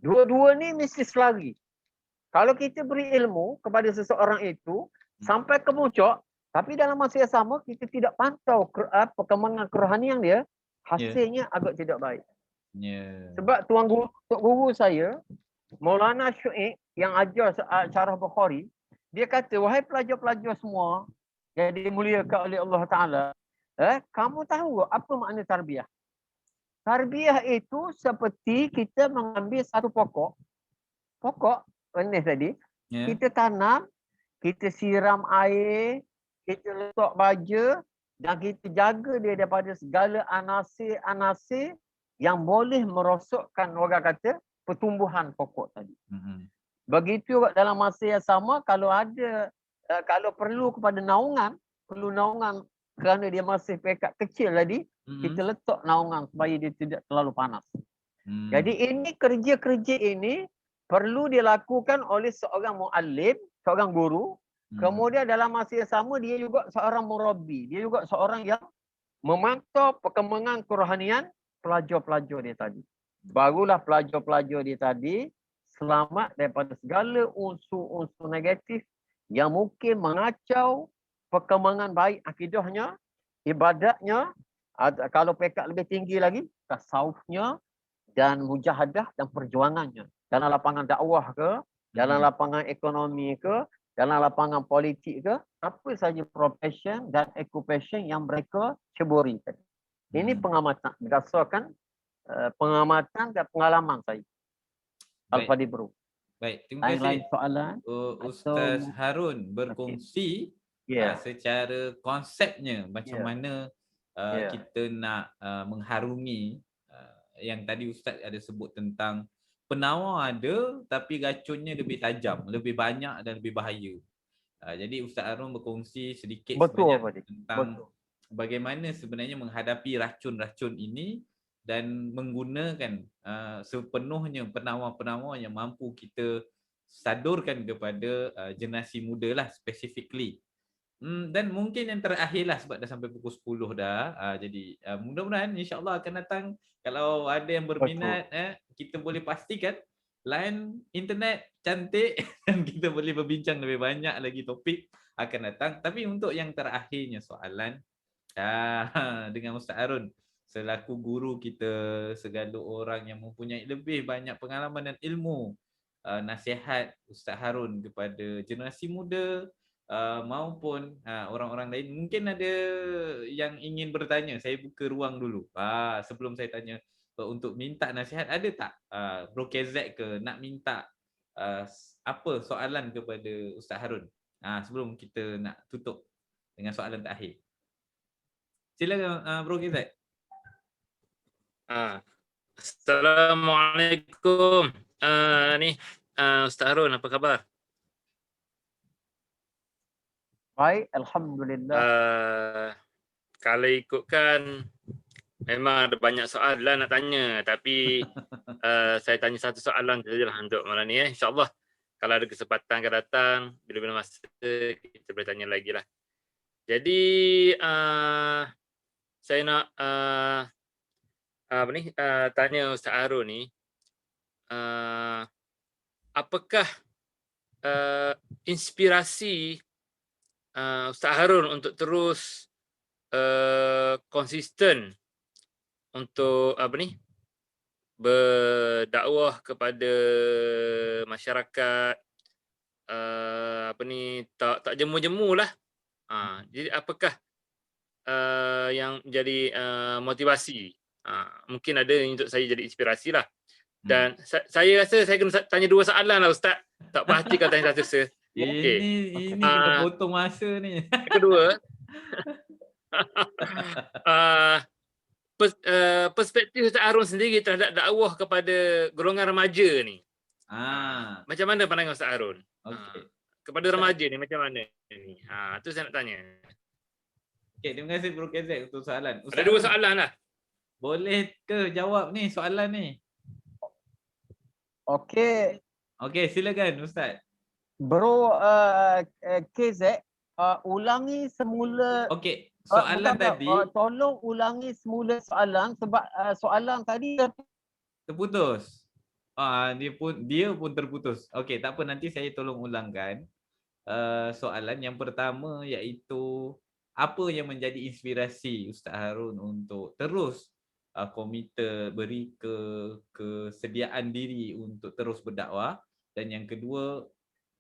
Dua-dua ni mesti selari. Kalau kita beri ilmu kepada seseorang itu sampai ke puncak, tapi dalam masa yang sama kita tidak pantau perkembangan kerohanian dia, hasilnya agak tidak baik. Sebab Tok Guru saya, Maulana Syuib yang ajar Syarah Bukhari, dia kata, wahai pelajar-pelajar semua yang dimuliakan oleh Allah Ta'ala, kamu tahu apa makna tarbiyah? Tarbiyah itu seperti kita mengambil satu pokok penis tadi, kita tanam, kita siram air, kita letak baja dan kita jaga dia daripada segala anasir-anasir yang boleh merosakkan, orang kata, pertumbuhan pokok tadi. Begitu dalam masa yang sama, kalau perlu kepada naungan kerana dia masih pekat kecil tadi, kita letak naungan supaya dia tidak terlalu panas. Jadi ini kerja-kerja ini perlu dilakukan oleh seorang muallim, seorang guru. Kemudian dalam masa yang sama dia juga seorang murabbi. Dia juga seorang yang memantau perkembangan kerohanian pelajar-pelajar dia tadi. Barulah pelajar-pelajar dia tadi selamat daripada segala unsur-unsur negatif yang mungkin mengacau perkembangan baik akidahnya, ibadatnya, kalau pekat lebih tinggi lagi, tasawufnya dan mujahadah dan perjuangannya. Dalam lapangan dakwah ke, dalam lapangan ekonomi ke, dalam lapangan politik ke, apa saja profession dan occupation yang mereka ceburi. Ini pengamatan, berdasarkan pengamatan dan pengalaman saya. Al-Fadil Bro.
Baik, terima kasih.
Lain soalan?
Ustaz Harun berkongsi secara konsepnya macam mana kita nak mengharungi yang tadi Ustaz ada sebut tentang penawar ada tapi racunnya lebih tajam, lebih banyak dan lebih bahaya. Jadi Ustaz Harun berkongsi sedikit sebanyak tentang bagaimana sebenarnya menghadapi racun-racun ini dan menggunakan sepenuhnya penawar-penawar yang mampu kita sadurkan kepada generasi muda lah specifically. Dan mungkin yang terakhir lah sebab dah sampai pukul 10 dah. Jadi mudah-mudahan insya-Allah akan datang, kalau ada yang berminat kita boleh pastikan line internet cantik dan kita boleh berbincang lebih banyak lagi topik akan datang. Tapi untuk yang terakhirnya soalan dengan Ustaz Harun selaku guru kita, segala orang yang mempunyai lebih banyak pengalaman dan ilmu, nasihat Ustaz Harun kepada generasi muda maupun orang-orang lain. Mungkin ada yang ingin bertanya, saya buka ruang dulu sebelum saya tanya untuk minta nasihat. Ada tak Bro KZ ke nak minta apa soalan kepada Ustaz Harun sebelum kita nak tutup dengan soalan terakhir? Silakan Bro KZ.
Assalamualaikum. Ustaz Harun, apa khabar?
Baik, alhamdulillah.
Kalau ikutkan memang ada banyak soalan nak tanya, tapi saya tanya satu soalan sajalah untuk malam ni. InsyaAllah kalau ada kesempatan akan datang, bila-bila masa kita boleh tanya lagi lah. Jadi saya nak tanya Ustaz Harun ni, apakah inspirasi Ustaz Harun untuk terus konsisten untuk berdakwah kepada masyarakat, tak jemu-jemu lah. Jadi apakah yang menjadi motivasi? Mungkin ada untuk saya jadi inspirasi lah. Dan saya rasa saya kena tanya dua soalan lah Ustaz. Tak pasti kalau tanya satu.
Ini kita potong masa ni.
Kedua, perspektif Ustaz Harun sendiri terhadap dakwah kepada golongan remaja ni. Macam mana pandangan Ustaz Harun? Kepada remaja ni macam mana ni? Tu saya nak tanya.
Okey, terima kasih Bro KZ untuk soalan.
Ada dua soalan lah.
Boleh ke jawab ni soalan ni?
Okey.
Okey, silakan Ustaz.
Bro KZ, ulangi semula.
Okey, soalan tadi
tolong ulangi semula soalan sebab soalan tadi
terputus. Dia pun terputus. Okey, tak apa, nanti saya tolong ulangkan. Soalan yang pertama iaitu apa yang menjadi inspirasi Ustaz Harun untuk terus komite beri kesediaan diri untuk terus berdakwah, dan yang kedua,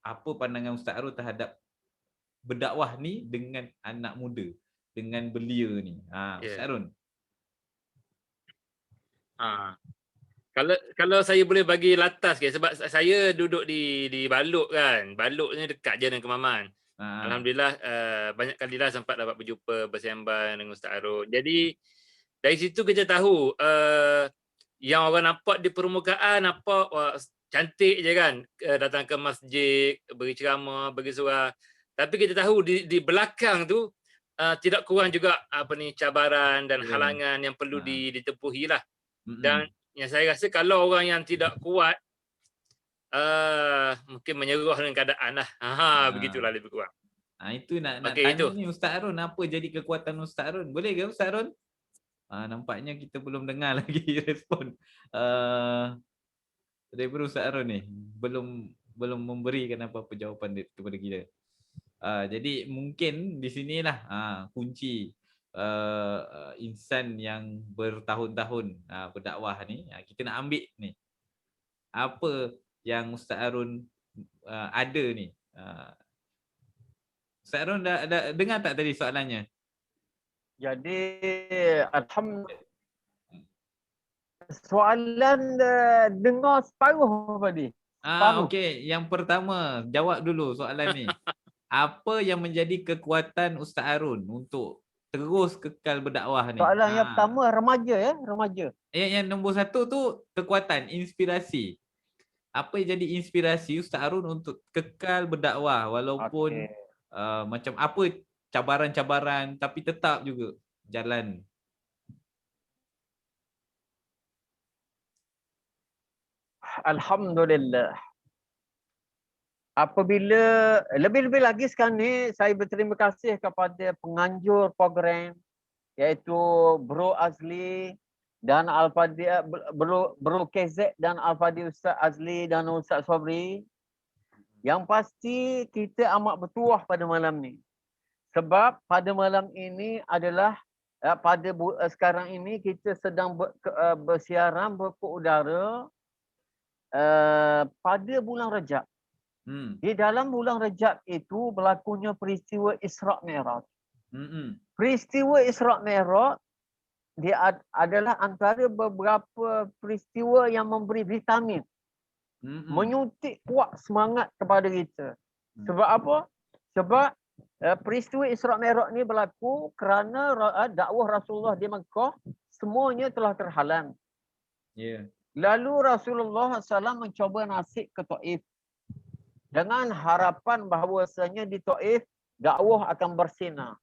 apa pandangan Ustaz Harun terhadap berdakwah ni dengan anak muda, dengan belia ni. Ustaz Harun.
Kalau saya boleh bagi latas ke, sebab saya duduk di Balok kan. Balok ni dekat je dengan Kemaman. Alhamdulillah banyak kali lah sempat dapat berjumpa, bersembang dengan Ustaz Harun. Jadi dari situ kita tahu yang orang nampak di permukaan nampak cantik je kan, datang ke masjid, beri ceramah, bagi surah. Tapi kita tahu di belakang tu tidak kurang juga cabaran dan halangan yang perlu ditempuhi lah. Dan yang saya rasa kalau orang yang tidak kuat mungkin menyerah dengan keadaan lah. Begitulah lebih kurang.
Itu nak tanya itu. Ni Ustaz Harun, apa jadi kekuatan Ustaz Harun? Boleh ke Ustaz Harun? Nampaknya kita belum dengar lagi respon daripada Ustaz Harun ni. Belum memberikan apa-apa jawapan kepada kita. Jadi mungkin di sinilah kunci insan yang bertahun-tahun berdakwah ni. Kita nak ambil ni, apa yang Ustaz Harun ada ni. Ustaz Harun dah dengar tak tadi soalannya?
Jadi alhamdulillah, soalan dengar separuh tadi.
Okey, yang pertama jawab dulu soalan ni. Apa yang menjadi kekuatan Ustaz Harun untuk terus kekal berdakwah ni?
Soalan yang pertama remaja remaja.
Yang nombor satu tu kekuatan, inspirasi. Apa yang jadi inspirasi Ustaz Harun untuk kekal berdakwah walaupun macam apa cabaran-cabaran, tapi tetap juga jalan.
Alhamdulillah. Apabila lebih-lebih lagi sekarang ni, saya berterima kasih kepada penganjur program iaitu Bro Azli dan Al-Fadhi, Bro KZ dan Al-Fadhi Ustaz Azli dan Ustaz Sobri. Yang pasti kita amat bertuah pada malam ni. Sebab pada malam ini adalah sekarang ini kita sedang bersiaran berkeudara pada bulan Rejab. Di dalam bulan Rejab itu berlakunya peristiwa Isra' Mi'raj. Peristiwa Isra' Mi'raj dia adalah antara beberapa peristiwa yang memberi vitamin, menyuntik kuat semangat kepada kita. Sebab apa? Sebab peristiwa Isra' Mi'raj ni berlaku kerana dakwah Rasulullah di Mekah semuanya telah terhalang. Lalu Rasulullah SAW mencoba nasib ke Taif dengan harapan bahawasanya di Taif dakwah akan bersinar.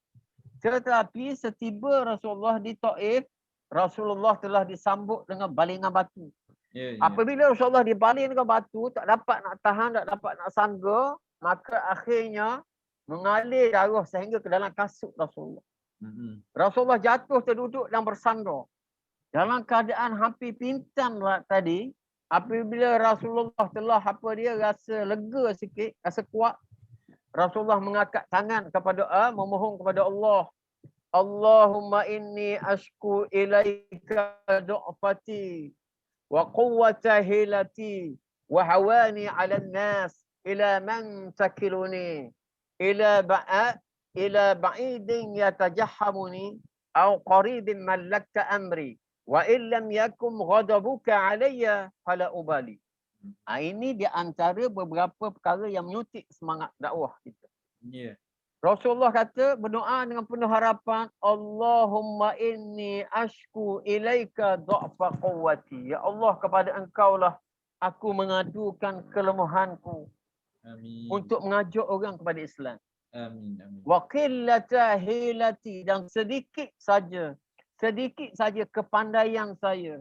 Tetapi setiba Rasulullah di Taif, Rasulullah telah disambut dengan balingan batu. Apabila Rasulullah dibaling dengan batu, tak dapat nak tahan, tak dapat nak sangga, maka akhirnya mengalir darah sehingga ke dalam kasut Rasulullah. Rasulullah jatuh terduduk dan bersandar. Dalam keadaan hampir pingsan tadi, apabila Rasulullah telah rasa lega sikit, rasa kuat, Rasulullah mengangkat tangan memohon kepada Allah. Allahumma inni ashku ilaika du'fati wa quwwata hilati wa hawani 'ala an-nas ila man takiluni ila ba'idin yatajahhamuni aw qaribin mallakta amri wa illam yakum ghadabuka alayya fala ubali. Ini di antara beberapa perkara yang menyuntik semangat dakwah kita. Rasulullah kata, berdoa dengan penuh harapan, Allahumma inni ashku ilaika dha'fa quwwati. Ya Allah, kepada engkau lah aku mengadukan kelemahanku. Amin. Untuk mengajak orang kepada Islam. Amin. Wa qillata hilati, dan sedikit saja kepandaian saya.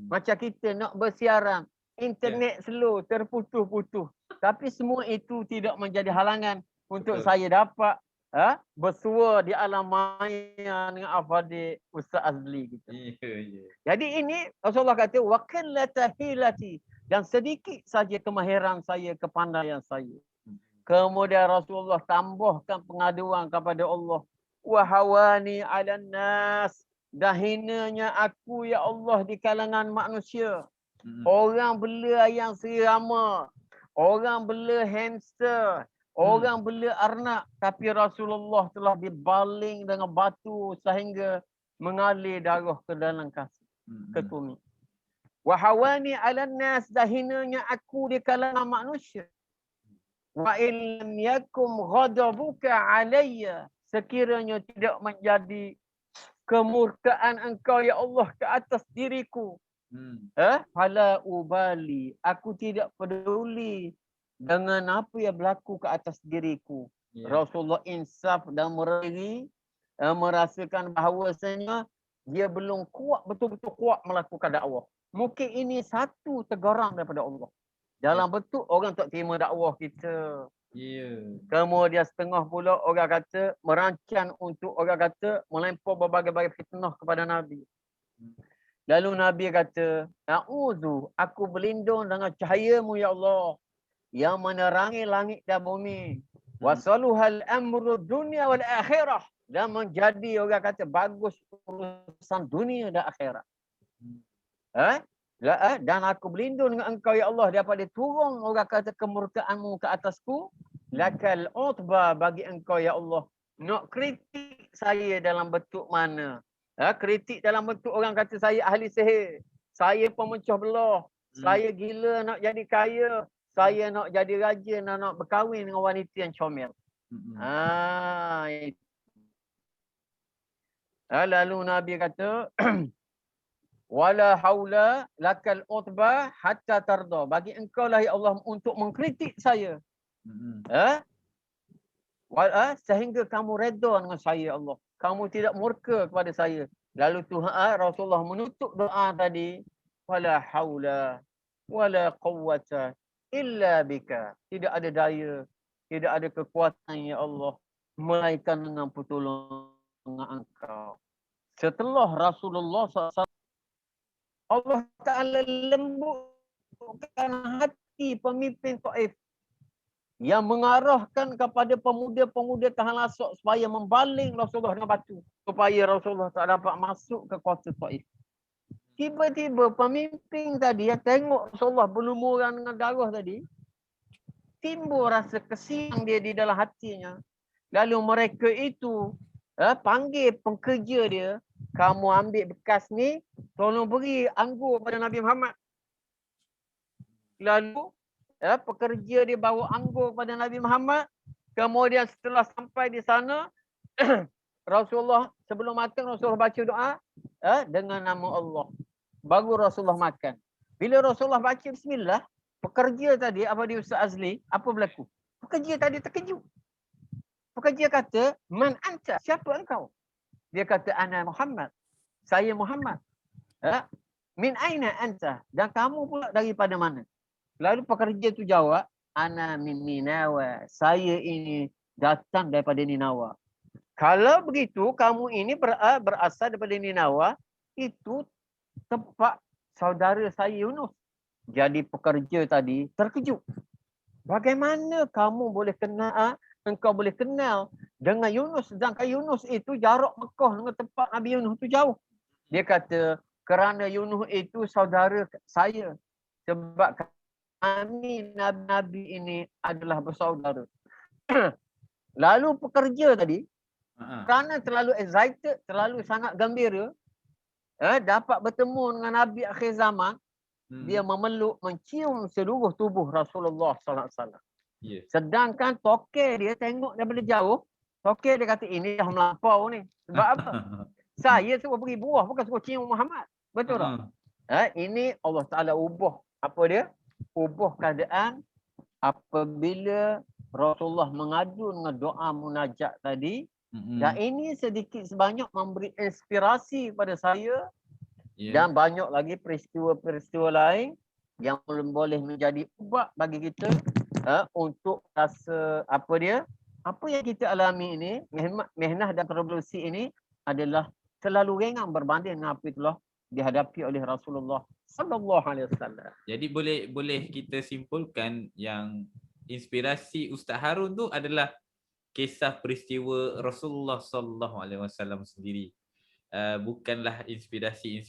Macam kita nak bersiaran, internet slow, terputus-putus. Tapi semua itu tidak menjadi halangan untuk saya dapat bersua di alam maya dengan Al-Fadhil Ustaz Azli gitu. Jadi ini Rasulullah kata wa qillata hilati, dan sedikit saja kemahiran saya, kepandaian saya. Kemudian Rasulullah tambahkan pengaduan kepada Allah. Wa hawani 'alan nas, dah hinanya aku ya Allah di kalangan manusia. Orang bela yang serama, orang bela hamster, orang bela arnab, tapi Rasulullah telah dibaling dengan batu sehingga mengalir darah ke dalam kasut, ke tumit. Wa hawani 'alan nas, dah hinanya aku di kalangan manusia. Wa illam yakum ghadabuka alayya, sekiranya tidak menjadi kemurkaan engkau ya Allah ke atas diriku, fala ubali, aku tidak peduli dengan apa yang berlaku ke atas diriku. Rasulullah insaf dan merasakan bahawasanya dia belum kuat, betul-betul kuat melakukan dakwah. Mungkin ini satu teguran daripada Allah. Dalam bentuk orang tak terima dakwah kita. Kemudian setengah pula orang kata merancang untuk orang kata melempar berbagai-bagai fitnah kepada Nabi. Lalu Nabi kata, "A'udzu, aku berlindung dengan cahayamu ya Allah yang menerangi langit dan bumi. Wasaluhal amru dunya wal akhirah, dan menjadi orang kata bagus urusan dunia dan akhirat. Dan aku berlindung dengan engkau ya Allah daripada turun orang kata kemurkaanmu ke atasku. Lakal utba, bagi engkau ya Allah nak kritik saya dalam bentuk mana? Kritik dalam bentuk orang kata saya ahli sihir, saya pemecah belah, saya gila nak jadi kaya, saya nak jadi raja, nak berkahwin dengan wanita yang comel. Lalu Nabi kata wala haula lakal utba hatta tarda, bagi engkau lah ya Allah untuk mengkritik saya. Sehingga kamu redha dengan saya Allah, kamu tidak murka kepada saya. Lalu Tuhan Rasulullah menutup doa tadi, wala haula wala quwwata illa bika, tidak ada daya, tidak ada kekuatan ya Allah melainkan dengan pertolongan engkau. Setelah Rasulullah SAW, Allah Ta'ala lembutkan hati pemimpin Taif yang mengarahkan kepada pemuda-pemuda Tahan Lasok supaya membaling Rasulullah dengan batu supaya Rasulullah tak dapat masuk ke kota Taif. Tiba-tiba pemimpin tadi yang tengok Rasulullah berlumuran dengan darah tadi, timbul rasa kesian dia di dalam hatinya. Lalu mereka itu panggil pekerja dia, kamu ambil bekas ni, tolong beri anggur pada Nabi Muhammad. Lalu pekerja dia bawa anggur pada Nabi Muhammad. Kemudian setelah sampai di sana, Rasulullah sebelum makan, Rasulullah baca doa dengan nama Allah. Baru Rasulullah makan. Bila Rasulullah baca bismillah, pekerja tadi, apa dia Ustaz Azli, apa berlaku? Pekerja tadi terkejut. Pekerja kata, man anta, siapa engkau? Dia kata, ana Muhammad. Saya Muhammad. Min aina anta, dan kamu pula daripada mana? Lalu pekerja itu jawab, ana min Ninawa. Saya ini datang daripada Ninawa. Kalau begitu, kamu ini berasal daripada Ninawa, itu tempat saudara saya Yunus. Jadi pekerja tadi terkejut. Bagaimana kamu boleh kenal, engkau boleh kenal dengan Yunus, sedangkan Yunus itu jarak Mekah dengan tempat Nabi Yunus itu jauh. Dia kata, kerana Yunus itu saudara saya. Sebab kami Nabi ini adalah bersaudara. Lalu pekerja tadi, kerana terlalu excited, terlalu sangat gembira, dapat bertemu dengan Nabi akhir zaman, dia memeluk, mencium seluruh tubuh Rasulullah SAW. Sedangkan tokek dia tengok daripada jauh, tokek dia kata, ini dah melampau ni. Sebab apa? Saya suruh beri buah, bukan suruh cium Muhammad. Betul tak? Ini Allah Ta'ala ubah. Apa dia? Ubah keadaan apabila Rasulullah mengadu dengan doa munajat tadi. Dan ini sedikit sebanyak memberi inspirasi kepada saya. Dan banyak lagi peristiwa-peristiwa lain yang boleh menjadi ubat bagi kita untuk rasa apa yang kita alami ini, mehnah dan revolusi ini adalah terlalu ringan berbanding dengan apa itulah dihadapi oleh Rasulullah sallallahu alaihi wasallam.
Jadi boleh kita simpulkan yang inspirasi Ustaz Harun tu adalah kisah peristiwa Rasulullah sallallahu alaihi wasallam sendiri. Bukanlah inspirasi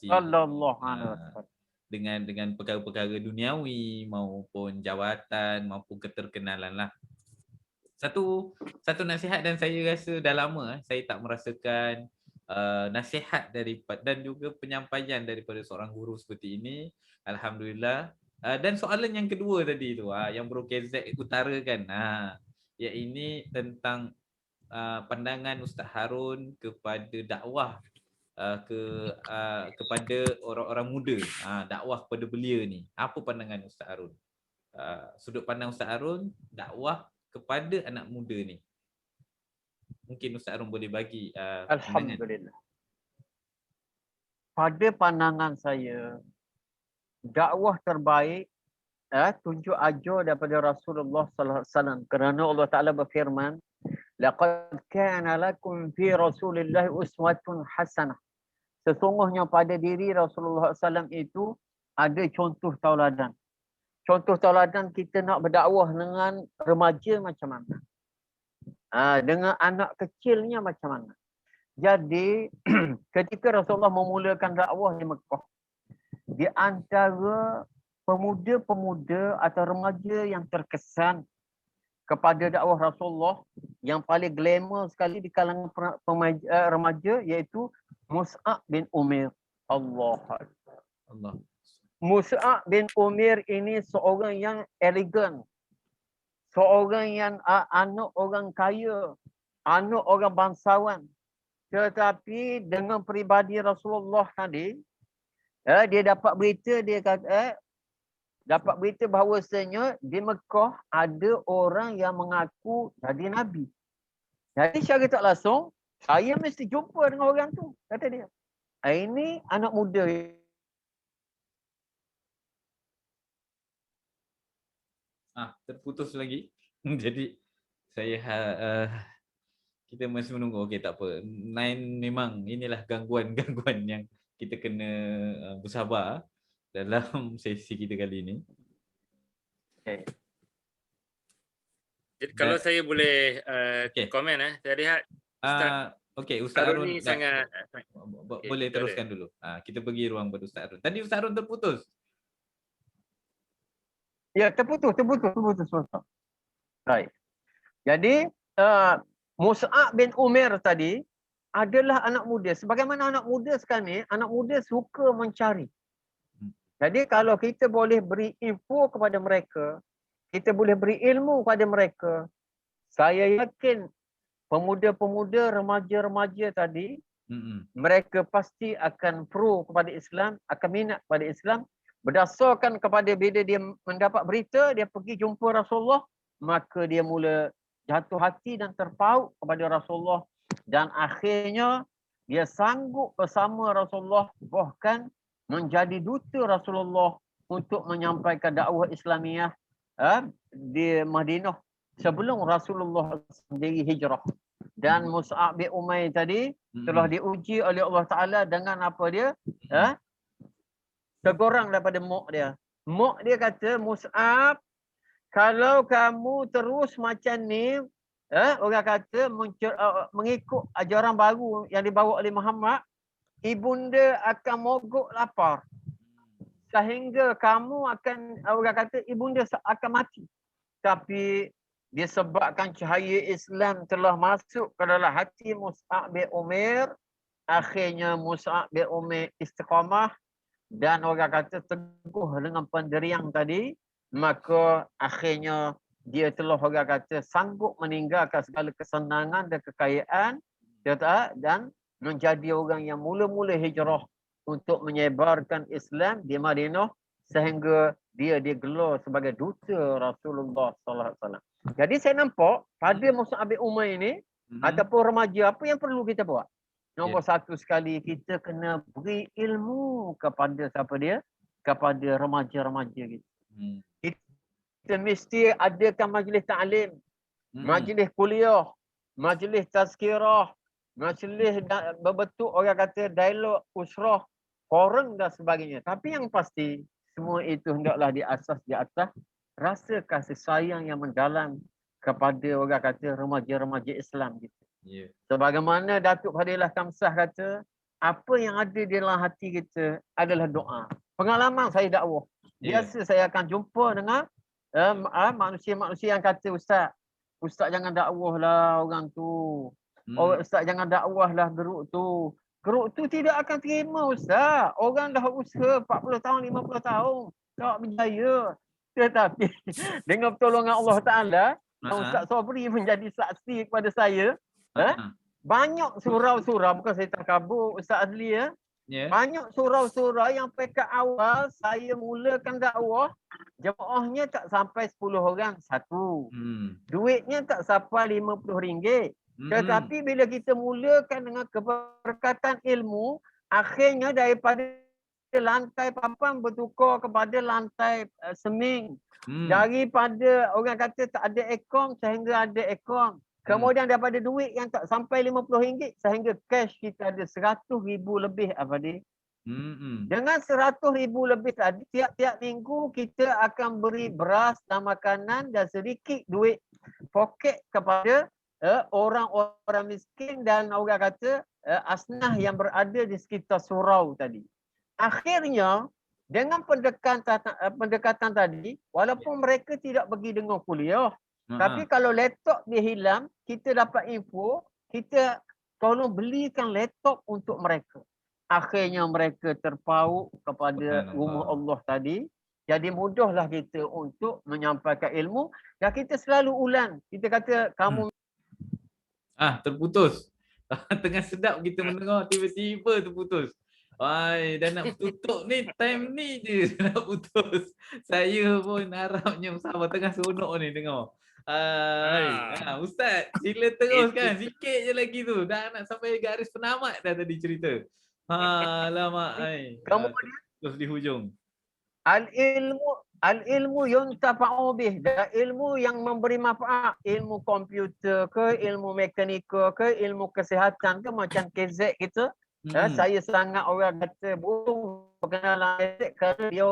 Sallallahu alaihi wasallam
dengan perkara-perkara duniawi maupun jawatan maupun keterkenalan lah. Satu nasihat, dan saya rasa dah lama saya tak merasakan nasihat daripada dan juga penyampaian daripada seorang guru seperti ini. Alhamdulillah. Dan soalan yang kedua tadi tu yang Bro KZ utarakan, yang ini tentang pandangan Ustaz Harun kepada dakwah kepada orang-orang muda, dakwah kepada belia ni. Apa pandangan Ustaz Harun? Sudut pandang Ustaz Harun dakwah kepada anak muda ni. Mungkin Ustaz Harun boleh bagi
Alhamdulillah. Pada pandangan saya, dakwah terbaik tunjuk ajar daripada Rasulullah sallallahu alaihi wasallam, kerana Allah Taala berfirman, laqad kana lakum fi Rasulillahi uswatun hasanah. Sesungguhnya pada diri Rasulullah SAW itu ada contoh tauladan. Contoh tauladan kita nak berdakwah dengan remaja macam mana? Dengan anak kecilnya macam mana? Jadi ketika Rasulullah memulakan dakwah di Mekah, di antara pemuda-pemuda atau remaja yang terkesan kepada dakwah Rasulullah, yang paling glamour sekali di kalangan remaja iaitu Mus'ab bin Umair. Allah. Mus'ab bin Umair ini seorang yang elegan, seorang yang anak orang kaya, anak orang bangsawan. Tetapi dengan peribadi Rasulullah tadi, dia dapat berita, dapat berita bahawasanya di Mekah ada orang yang mengaku jadi Nabi. Jadi secara tak langsung, saya mesti jumpa dengan orang tu, kata dia. Ini anak muda.
Terputus lagi. Jadi saya kita masih menunggu. Okey, tak apa. Memang inilah gangguan-gangguan yang kita kena bersabar dalam sesi kita kali ini.
Okay.
Jadi kalau saya boleh komen, saya lihat
okey, Ustaz Harun
ni sangat
boleh teruskan dulu. Kita bagi ruang pada Ustaz Harun. Tadi Ustaz Harun terputus.
Ya, terputus. Baik. Jadi Mus'ab bin Umair tadi adalah anak muda. Sebagaimana anak muda sekarang ni, anak muda suka mencari. Jadi kalau kita boleh beri info kepada mereka, kita boleh beri ilmu kepada mereka, saya yakin pemuda-pemuda, remaja-remaja tadi, mereka pasti akan pro kepada Islam, akan minat kepada Islam, berdasarkan kepada bila dia mendapat berita, dia pergi jumpa Rasulullah, maka dia mula jatuh hati dan terpaut kepada Rasulullah, dan akhirnya dia sanggup bersama Rasulullah, bahkan menjadi duta Rasulullah untuk menyampaikan dakwah Islamiah di Madinah sebelum Rasulullah sendiri hijrah. Dan Mus'ab bin Umair tadi telah diuji oleh Allah Ta'ala dengan apa dia? Tegurang daripada mak dia. Mak dia kata, Mus'ab, kalau kamu terus macam ni, orang kata mengikut ajaran baru yang dibawa oleh Muhammad, ibunda akan mogok lapar. Sehingga kamu akan, orang kata ibunda akan mati. Tapi disebabkan cahaya Islam telah masuk ke dalam hati Mus'ab bin Umair, akhirnya Mus'ab bin Umair istiqamah dan orang kata teguh dengan pendirian tadi, maka akhirnya dia telah orang kata sanggup meninggalkan segala kesenangan dan kekayaan dan menjadi orang yang mula-mula hijrah untuk menyebarkan Islam di Madinah sehingga dia digelar sebagai duta Rasulullah sallallahu alaihi wasallam. Jadi saya nampak pada Mus'ab bin Umair ini ataupun remaja, apa yang perlu kita buat? Nombor satu sekali, kita kena beri ilmu kepada siapa dia? kepada remaja-remaja gitu. Kita mesti adakan majlis ta'lim, majlis kuliah, majlis tazkirah, majlis berbentuk orang kata dialog, usrah, forum dan sebagainya. Tapi yang pasti semua itu hendaklah diasas di atas rasa kasih sayang yang mendalam kepada orang kata remaja-remaja Islam gitu.
Yeah.
Sebagaimana Datuk Fadilah Kamsah kata, apa yang ada di dalam hati kita adalah doa. Pengalaman saya dakwah. Biasa saya akan jumpa dengan manusia-manusia yang kata, Ustaz jangan dakwah lah orang tu. Ustaz jangan dakwah lah geruk tu. Geruk tu tidak akan terima Ustaz. Orang dah usaha 40 tahun, 50 tahun. Tak berjaya. Tetapi dengan pertolongan Allah Ta'ala, Ustaz Sobri menjadi saksi kepada saya. Banyak surau-surau, bukan saya terkabur Ustaz Azli ya. Banyak surau-surau yang pekat awal saya mulakan dakwah, jemaahnya tak sampai 10 orang satu. Duitnya tak sampai RM50. Tetapi bila kita mulakan dengan keberkatan ilmu, akhirnya daripada lantai papan bertukar kepada lantai seming. Daripada orang kata tak ada aircon sehingga ada aircon. Kemudian daripada duit yang tak sampai RM50 sehingga cash kita ada RM100,000 lebih Afadi. Dengan RM100,000 lebih tadi, tiap-tiap minggu kita akan beri beras dan makanan dan sedikit duit poket kepada orang-orang miskin dan orang kata asnah yang berada di sekitar surau tadi. Akhirnya dengan pendekatan tadi, walaupun mereka tidak pergi dengar kuliah, tapi kalau laptop dia hilang, kita dapat info, kita tolong belikan laptop untuk mereka. Akhirnya mereka terpaut kepada rumah Allah tadi. Jadi mudahlah kita untuk menyampaikan ilmu. Dan kita selalu ulang. Kita kata kamu...
Terputus. Tengah sedap kita mendengar, tiba-tiba terputus. Dah nak tutup ni, time ni je nak putus. Saya pun harapnya sahabat tengah seronok ni dengar. Ustaz, sila teruskan. Sikit je lagi tu. Dah nak sampai garis penamat dah tadi cerita. Alamak. Terus di hujung.
Al-ilmu yuntafa'u bih. Ilmu yang memberi manfaat. Ilmu komputer ke, ilmu mekanika ke, ilmu kesihatan ke, macam KZ kita. Saya sangat orang kata burung perkenalan KZ kerana dia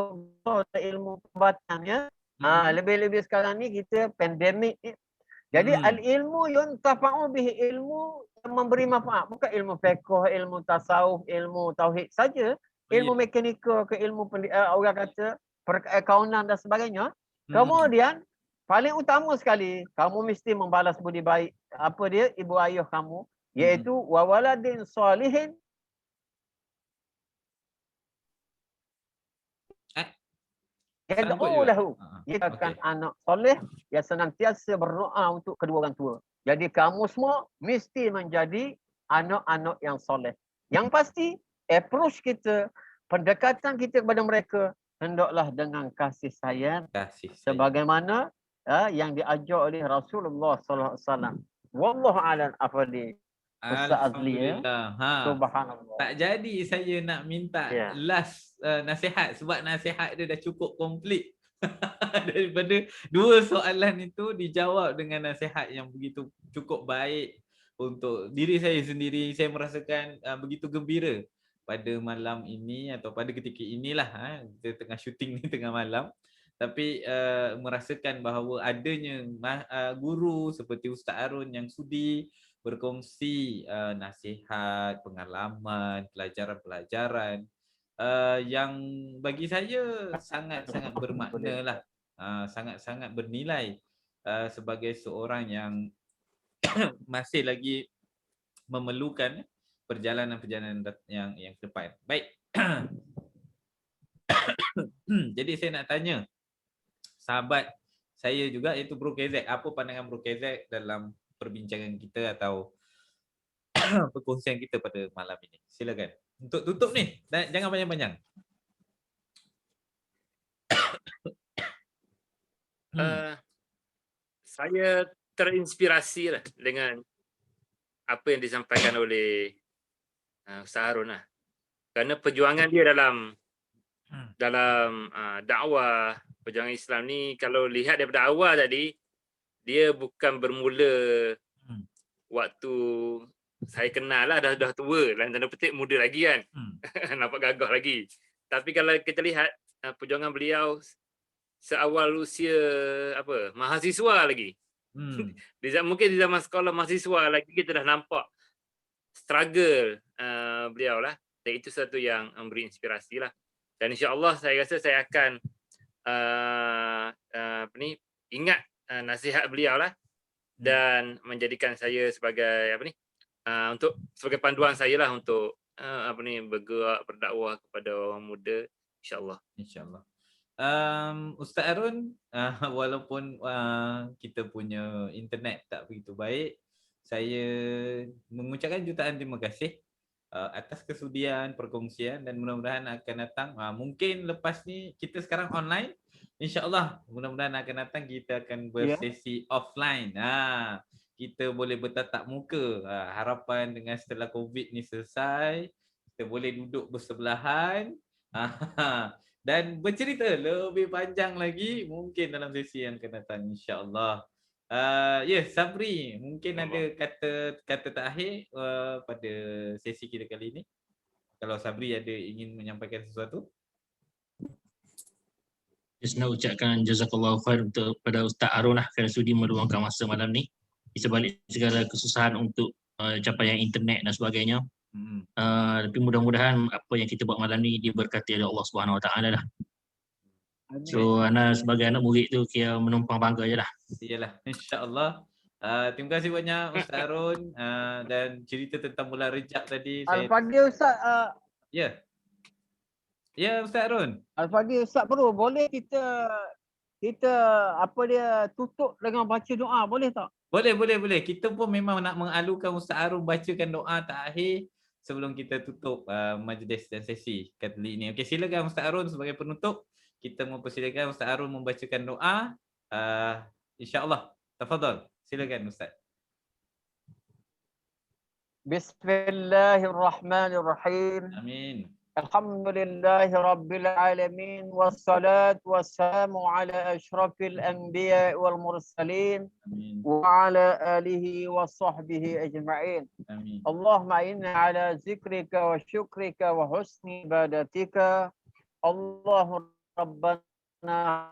ilmu perubatan. Lebih-lebih sekarang ni kita pandemik ni. Jadi al-ilmu yuntafa'u bih, ilmu yang memberi manfaat. Bukan ilmu fiqh, ilmu tasawuf, ilmu tauhid saja. Ilmu mekanika ke ilmu orang kata perakaunan dan sebagainya. Kemudian paling utama sekali, kamu mesti membalas budi baik ibu ayah kamu, iaitu wa waladin salihin lahu. Ia akan anak soleh yang senantiasa berdoa untuk kedua orang tua. Jadi kamu semua mesti menjadi anak-anak yang soleh. Yang pasti approach kita, pendekatan kita kepada mereka hendaklah dengan kasih sayang. Sebagaimana yang diajar oleh Rasulullah sallallahu alaihi wasallam. Wallahu a'lam Afadi. Ustaz Azli ya. Subhanallah.
Tak jadi saya nak minta last nasihat sebab nasihat dia dah cukup komplit. Daripada dua soalan itu dijawab dengan nasihat yang begitu cukup baik untuk diri saya sendiri. Saya merasakan begitu gembira pada malam ini atau pada ketika inilah kita tengah syuting ni tengah malam. Tapi merasakan bahawa adanya guru seperti Ustaz Harun yang sudi berkongsi nasihat, pengalaman, pelajaran-pelajaran yang bagi saya sangat-sangat bermakna lah, sangat-sangat bernilai sebagai seorang yang masih lagi memerlukan perjalanan-perjalanan yang ke depan. Baik. Jadi saya nak tanya sahabat saya juga iaitu Bro KZ, apa pandangan Bro KZ dalam perbincangan kita atau perkongsian kita pada malam ini? Silakan. Untuk tutup ni, jangan banyak-banyak.
Saya terinspirasi lah dengan apa yang disampaikan oleh Ustaz Harun lah. Kerana perjuangan dia dalam dalam dakwah perjuangan Islam ni, kalau lihat daripada awal tadi, dia bukan bermula waktu saya kenal lah, dah tua, dalam tanda petik muda lagi kan. Nampak gagah lagi. Tapi kalau kita lihat perjuangan beliau seawal usia mahasiswa lagi. Mungkin di zaman sekolah mahasiswa lagi kita dah nampak struggle beliau lah. Dan itu satu yang memberi inspirasi lah. Dan insya-Allah saya rasa saya akan ingat nasihat beliau lah, dan menjadikan saya sebagai untuk sebagai panduan saya lah untuk bergerak berdakwah kepada orang muda, insya-Allah.
InsyaAllah. Ustaz Harun, walaupun kita punya internet tak begitu baik, saya mengucapkan jutaan terima kasih atas kesudian, perkongsian, dan mudah-mudahan akan datang. Mungkin lepas ni kita sekarang online, insya-Allah mudah-mudahan akan datang kita akan bersesi offline. Kita boleh bertatap muka. Harapan dengan setelah COVID ni selesai, kita boleh duduk bersebelahan. Dan bercerita lebih panjang lagi mungkin dalam sesi yang akan datang, insya-Allah. Sabri, mungkin ada kata terakhir pada sesi kita kali ini. Kalau Sabri ada ingin menyampaikan sesuatu.
Saya nak ucapkan jazakallahu khair untuk pada Ustaz Harun lah kerana sudi meluangkan masa malam ni di sebalik segala kesusahan untuk capaian internet dan sebagainya. Tapi mudah-mudahan apa yang kita buat malam ni diberkati oleh Allah Subhanahu Wa Taala lah. So ana sebagai anak murid tu kira menumpang bangga je lah.
Iyalah, insya-Allah. Terima kasih banyak Ustaz Harun dan cerita tentang bola rejak tadi.
Al-Fadhil Ustaz.
Ya Ustaz Harun.
Al-Fadhil Ustaz Bro, boleh kita tutup dengan baca doa, boleh tak?
Boleh. Kita pun memang nak mengalukan Ustaz Harun bacakan doa terakhir sebelum kita tutup majlis dan sesi kali ini. Okey, silakan Ustaz Harun sebagai penutup. Kita mempersilakan Ustaz Harun membacakan doa. InsyaAllah. Tafadhal. Silakan Ustaz.
Bismillahirrahmanirrahim.
Amin.
Alhamdulillahi Rabbil Alamin. Wassalatu wassalamu ala ashrafil anbiya wal mursalin.
Amin.
Wa ala alihi wa sahbihi ajma'in.
Amin.
Allahumma inna ala zikrika wa syukrika wa husni ibadatika. Allahumma Rabbana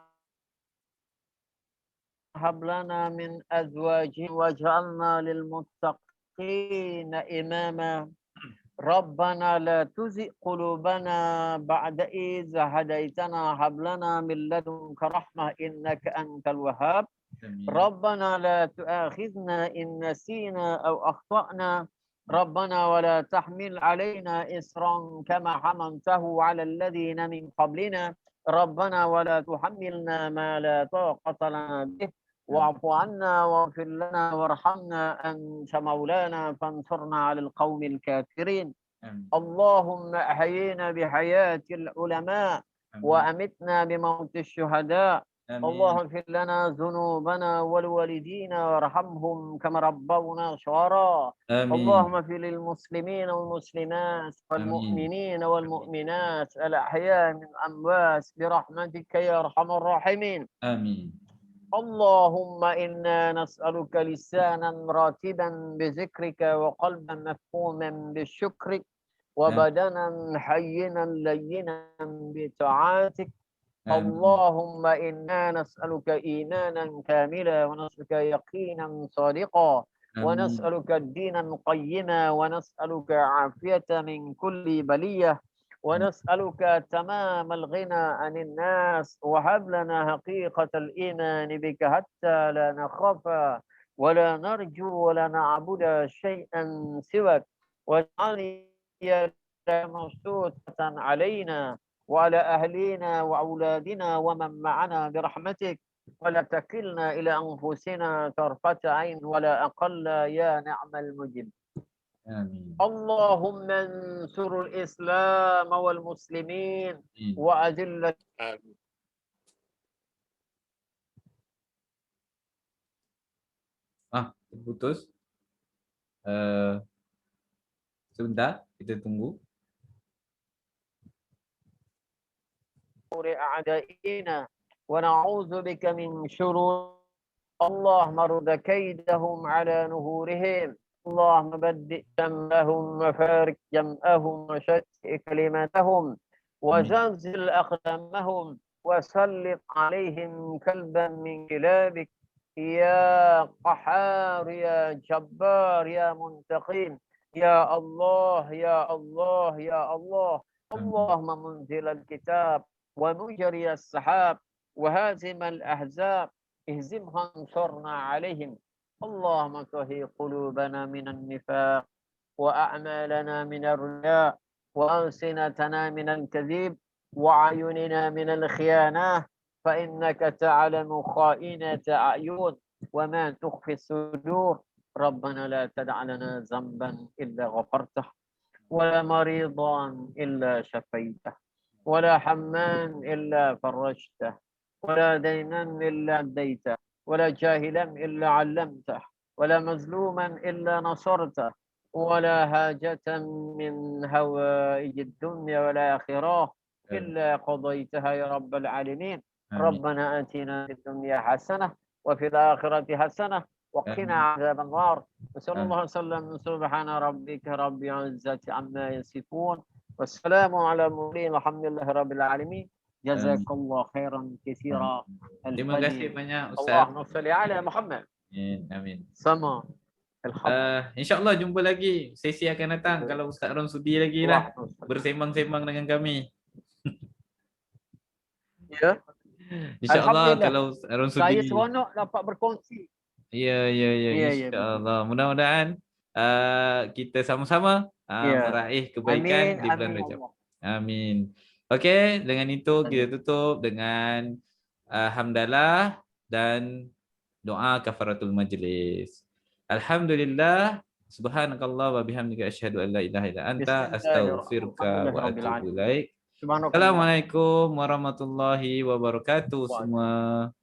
hablana min azwajina waj'alna lil muttaqina imama. Rabbana la tuzigh qulubana ba'da idh hadaytana hab lana min ladunka rahmah innaka antal wahhab. Rabbana la tu'akhidhna in nasina aw akhtana. Rabbana wa la tahmil 'alaina isran kama hamaltahu 'ala alladhina min qablina. Rabbana wa la tuhammilna ma la taqata lana bih. Wa'fu 'anna waghfir lana warhamna anta maulana fansurna 'alal qaumil kafirin. Allahumma ahyina bihayatil ulama wa amitna bimautis syuhada. Allahumma ighfir lana dhunubana wal walidina warhamhum kama rabbawna shighara. Allahumma ighfir lil muslimin wal muslimat wal mu'minin wal mu'minat al ahya min amwat bi rahmatika ya arhamar rahimin.
Amin.
Allahumma inna nas'aluka lisanan ratiban bi zikrika wa qalban mafhuman bi syukrik wa badanan hayyinan layyinan bi ta'atik. Allahumma inna nas'aluka imanan kamila wa nas'aluka yaqinan sadiqa wa nas'aluka ad-dinan qayyima wa nas'aluka 'afiyatan min kulli baliyah wa nas'aluka tamamal ghina 'anil nas wa hab lana haqiqatal iman bika hatta la nakhafa wa la narju wa la na'budu shay'an siwak waj'alni mawsutatan 'alaina وعلى أهلنا وأولادنا ومن معنا برحمتك ولا تكلنا إلى أنفسنا طرفة عين ولا أقل يا نعم المجيب.
آمين.
اللهم انصر الإسلام والمسلمين وأذل.
Amin.
Terputus. Sebentar, kita tunggu.
شرور أعدائنا ونعوذ بك من شرور اللهم رد كيدهم على نهورهم اللهم بدئ جمعهم وفارق جمعهم وشتت كلمتهم وزلزل أقدامهم وسلط عليهم كلبا من كلابك يا قحار يا جبار يا منتقم يا الله يا الله يا الله اللهم منزل الكتاب ومجري السحاب وهازم الأحزاب اهزمهم انصرنا عليهم اللهم طهر قلوبنا من النفاق وأعمالنا من الرياء وألسنتنا من الكذب وعيوننا من الخيانة فإنك تعلم خائنة أعين وما تخفي الصدور ربنا لا تدع لنا ذنبا إلا غفرته ولا مريضا إلا شفيته ولا حما إلا فرجته ولا دينا إلا أديته ولا جاهلا إلا علمته ولا مظلوما إلا نصرته ولا حاجة من هوائج الدنيا والآخرة إلا قضيتها يا رب العالمين ربنا آتنا في الدنيا حسنة وفي الآخرة حسنة وقنا عذاب النار وصلى الله وسلم سبحان ربك رب العزة عما يصفون والسلام على المرسلين والحمد لله رب العالمين جزاك الله خيرا كثيرا.
Terima kasih banyak Ustaz.
Allahumma salli ala Muhammad.
Amin.
Sama.
InsyaAllah jumpa lagi sesi akan datang kalau Ustaz Ron sudi lagi lah bersembang-sembang dengan kami.
Ya.
InsyaAllah kalau Ustaz Ron sudi.
Saya seronok dapat berkongsi.
Ya, insyaAllah. Mudah-mudahan kita sama-sama meraih kebaikan di bulan Rajab. Amin. Okey, dengan itu kita tutup dengan hamdalah dan doa kafaratul majlis. Alhamdulillah, subhanakallah wa bihamdika asyhadu an la ilaha illa anta astaghfiruka wa atubu ilaik. Assalamualaikum warahmatullahi wabarakatuh semua.